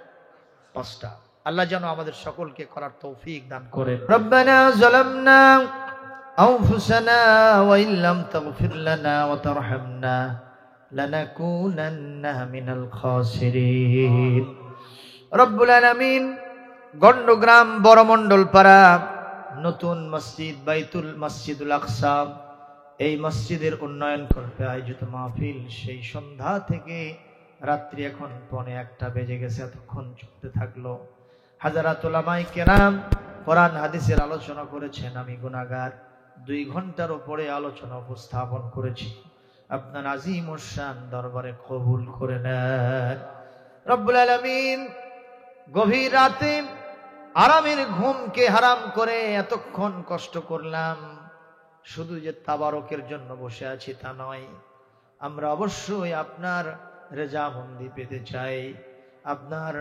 S1: 5টা। আল্লাহ যেন আমাদের সকলকে করার তৌফিক দান করেন। রব্বানা যালামনা আনফুসানা ওয়া ইল্লাম তাগফির লানা ওয়া তারহামনা লানাকুনান্না মিনাল খাসিরিন। রব্বুল আলামিন গন্ডগ্রাম বড়মন্ডল পাড়া নতুন মসজিদ বাইতুল মসজিদুল আকসা, এই মসজিদের উন্নয়ন করতে আয়োজিত মাহফিল, সেই সন্ধ্যা থেকে রাত্রি এখন 1:45 বেজে গেছে, এতক্ষণ চলতে থাকলো। হাজারাত উলামায়ে কেরাম কোরআন হাদিসের আলোচনা করেছেন। আমি গুনাহগার, 2 ঘন্টার উপরে আলোচনা উপস্থাপন করেছি। আপনার আজিম ও শান দরবারে কবুল করে নেন রব্বুল আলামিন। গভীর রাতে আরামের ঘুমকে হারাম করে এতক্ষণ কষ্ট করলাম, শুধু যে তাবারকের জন্য বসে আছি তা নয়, আমরা অবশ্যই আপনার রেজামন্দি পেতে চাই, আপনার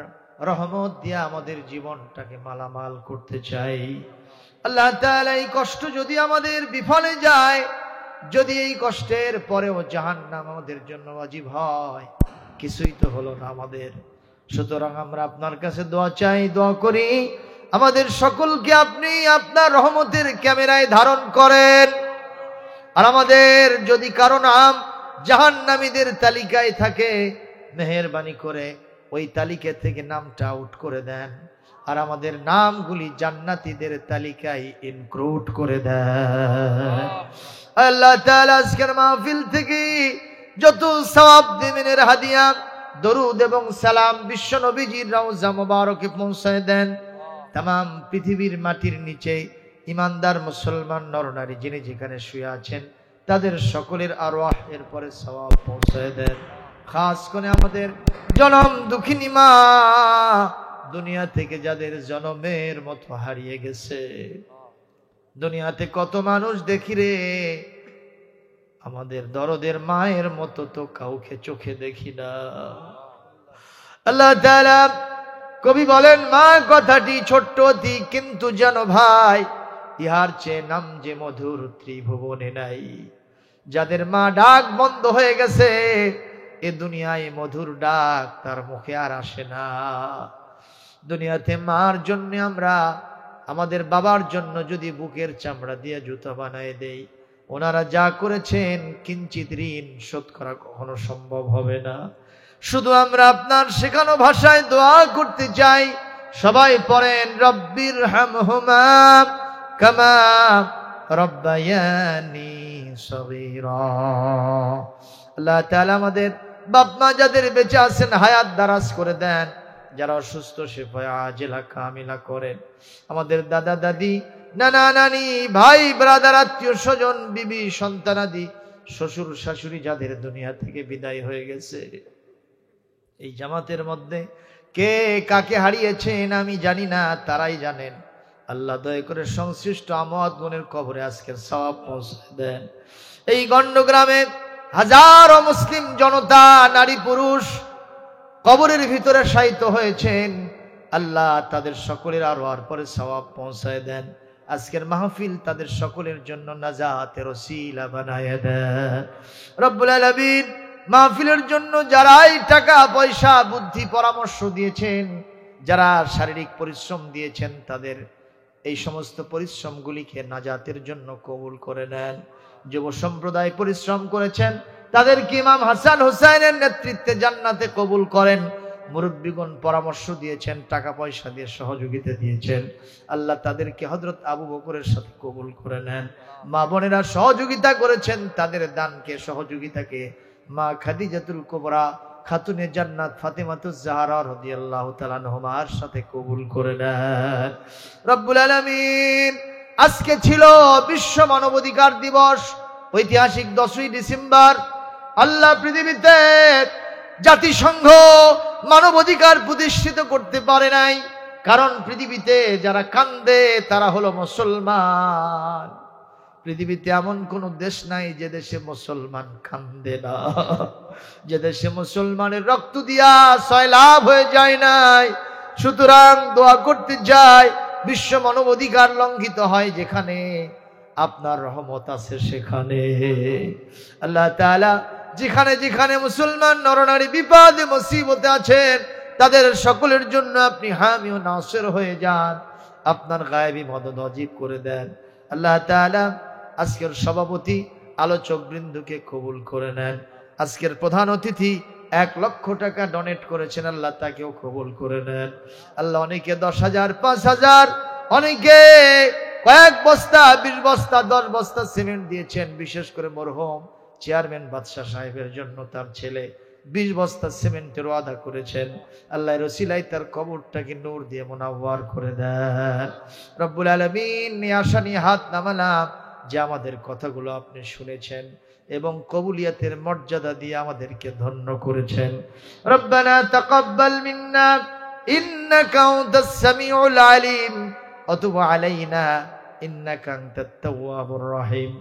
S1: রহমত দিয়ে আমাদের জীবনটাকে মালামাল করতে চাই। আল্লাহ তাআলা এই কষ্ট যদি আমাদের বিফলে যায়, যদি এই কষ্টের পরেও জাহান্নাম আমাদের জন্য ওয়াজিব হয়, কিছুই তো হলো না আমাদের। সুতরাং আমরা আপনার কাছে দোয়া চাই, দোয়া করি, আমাদের সকলকে আপনি আপনার রহমতের ক্যামেরায় ধারণ করেন। আর আমাদের যদি কারো নাম জাহান্নামীদের তালিকায় থাকে, মেহেরবানি করে ওই তালিকা থেকে নামটা আউট করে দেন, আর আমাদের নামগুলি জান্নাতীদের তালিকায় ইনক্লুড করে দেন। আল্লাহ তাআলা আজকের মাহফিল থেকে যত সওয়াব দিনের হাদিয়া, দরুদ এবং সালাম বিশ্ব নবীজির রওজা মুবারকে পৌঁছায় দেন। তামাম পৃথিবীর মাটির নিচে ইমানদার মুসলমান নরনারী যিনি যেখানে শুয়ে আছেন, তাদের সকলের আরওয়াহ এর পরে সওয়াব পৌঁছায় দেন। খাস করে আমাদের জনম দুঃখিনী মা, দুনিয়া থেকে যাদের জনমের মতো হারিয়ে গেছে, দুনিয়াতে কত মানুষ দেখি রে, আমাদের দরদের মায়ের মতো তো কাউকে চোখে দেখি না। আল্লাহ তাআলা কবি বলেন, মা কথাটি ছোট্ট অতি কিন্তু জানো ভাই, ইহার চেয়ে নাম যে মধুর ত্রিভুবনে নাই। যাদের মা ডাক বন্ধ হয়ে গেছে, এ দুনিয়ায় মধুর ডাক তার মুখে আর আসে না। দুনিয়াতে মার জন্য আমরা আমাদের বাবার জন্য যদি বুকের চামড়া দিয়ে জুতা বানায় দেই, ওনারা যা করেছেন কিঞ্চিত ঋণ শোধ করা কখনো সম্ভব হবে না। শুধু আমরা আপনার শেখানো ভাষায় দোয়া করতে চাই। সবাই পড়েন, রব্বির হামহুমা কামা রব্বায়ানি সগীরা। আল্লাহ তাআলা আমাদের বাপ মা যাদের বেঁচে আছেন হায়াত দারাজ করে দেন, যারা অসুস্থ শিফা আজিলা কামিলা করেন। আমাদের দাদা দাদি, নানা নানি, ভাই ব্রাদার, আত্মীয় স্বজন, বিবি সন্তানাদি, শ্বশুর শাশুড়ি যাদের দুনিয়া থেকে বিদায় হয়ে গেছে, এই জামাতের মধ্যে কে কাকে হারিয়েছেন আমি জানি না, তারাই জানেন। আল্লাহ দয়া করে সংশ্লিষ্ট আমওয়াত গুণের কবরে আজকের সওয়াব পৌঁছে দেন। এই গণ্ডগ্রামে হাজারো মুসলিম জনতা, নারী পুরুষ কবরের ভিতরে শায়িত হয়েছেন, আল্লাহ তাদের সকলের আরওয়ার পরে সওয়াব পৌঁছায় দেন। আজকের মাহফিল তাদের সকলের জন্য নাজাতের ওসিলা বানায় দেন রব্বুল আলামিন। মাহফিলের জন্য যারাই টাকা পয়সা বুদ্ধি পরামর্শ দিয়েছেন, যারা শারীরিক পরিশ্রম দিয়েছেন, তাদের এই সমস্ত পরিশ্রমগুলিকে নাজাতের জন্য কবুল করে নেন। যুব সম্প্রদায় পরিশ্রম করেছেন, তাদেরকে ইমাম হাসান হুসাইনের নেতৃত্বে জান্নাতে কবুল করেন। মুরব্বীগণ পরামর্শ দিয়েছেন, টাকা পয়সা দিয়ে সহযোগিতা দিয়েছেন, আল্লাহ তাদেরকে হযরত আবু বকরের সাথে কবুল করে নেন। মা বোনেরা সহযোগিতা করেছেন, তাদের দানকে সহযোগিতাকে মা খাদিজাতুল কুবরা খাতুনে জান্নাত ফাতেমাতুজ জাহরা রাদিয়াল্লাহু তাআলা আনহার সাথে কবুল করে নেন রব্বুল আলামিন। আজকে ছিল বিশ্ব মানবাধিকার দিবস, ঐতিহাসিক 10ই ডিসেম্বর। আল্লাহ পৃথিবীতে জাতিসংঘ মানবাধিকার প্রতিষ্ঠিত করতে পারে নাই, কারণ পৃথিবীতে যারা কান্দে তারা হলো মুসলমান। পৃথিবীতে এমন কোন দেশ নাই যে দেশে মুসলমান কান্দে না, যে দেশে মুসলমানের রক্ত দিয়া সয়লাভ হয়ে যায় নাই। সুতরাং দোয়া করতে যাই, বিশ্ব মানবাধিকার লঙ্ঘিত হয় যেখানে, আপনার রহমত আছে সেখানে। আল্লাহ তাআলা যেখানে যেখানে মুসলমান নরনারী বিপদে মুসিবতে আছেন, তাদের সকলের জন্য আপনি হামি ও নাসির হয়ে যান, আপনার গায়েবী মদদ ওয়াজিব করে দেন। আল্লাহ তাআলা আজকের সভাপতি আলোচক বৃন্দকে কবুল করে নেন। আজকের প্রধান অতিথি 1 লক্ষ টাকা ডোনেট করেছেন, আল্লাহ তাকেও কবুল করে নেন। আল্লাহ অনেকে 10,000, 5,000, অনেকে কয়েক বস্তা, 20 বস্তা, 10 বস্তা সিমেন্ট দিয়েছেন। বিশেষ করে মরহুম চেয়ারম্যান বাদশা সাহেবের জন্য তার ছেলে 20 বস্তা সিমেন্টের ওয়াদা করেছেন। আল্লাহর ওসিলায় তার কবরটাকে নূর দিয়ে মুনাওয়ার করে দেন রব্বুল আলামিন। নিয়ে আশা নিয়ে হাত নামালাম যে আমাদের কথাগুলো আপনি শুনেছেন এবং কবুলিয়াতের মর্যাদা দিয়ে আমাদেরকে ধন্য করেছেন। রব্বানা তাকাব্বাল মিন্না ইন্নাকা আনতাস সামিউল আলিম ওয়া তুব আলাইনা ইন্নাকা আনতাত তাওয়াবুর রহিম।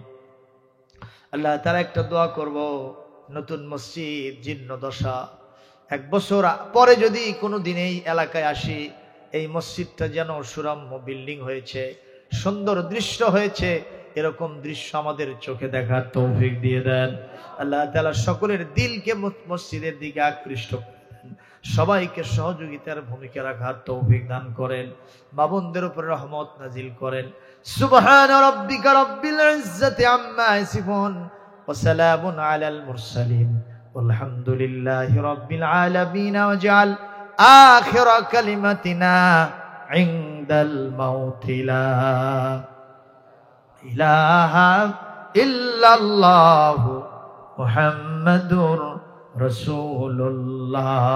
S1: আল্লাহ তাআলা একটা দোয়া করব, নতুন মসজিদ জীর্ণদশা, 1 বছর পরে যদি কোনো দিন এই এলাকায় আসি, এই মসজিদটা যেন সুরম্য বিল্ডিং হয়েছে, সুন্দর দৃশ্য হয়েছে, এরকম দৃশ্য আমাদের চোখে দেখার তৌফিক দিয়ে দেন। আল্লাহ তাআলা সকলের দিলকে মসজিদের দিকে আকৃষ্ট করেন। সবাইকে সহযোগিতার ভূমিকা রাখার তৌফিক দান করেন, মা বোনদের উপর রহমত নাজিল করেন। সুবহান রাব্বিকা রাব্বিল ইজ্জাতি আম্মা ইয়াসিফুন ওয়া সালামুন আলাল মুরসালিন ওয়ালহামদুলিল্লাহি রাব্বিল আলামিন। ওয়াজআল আখিরা কালিমাতিনা ইনদাল মাউতি লা ইলাহা ইল্লাল্লাহু মুহাম্মাদুর রাসূলুল্লাহ।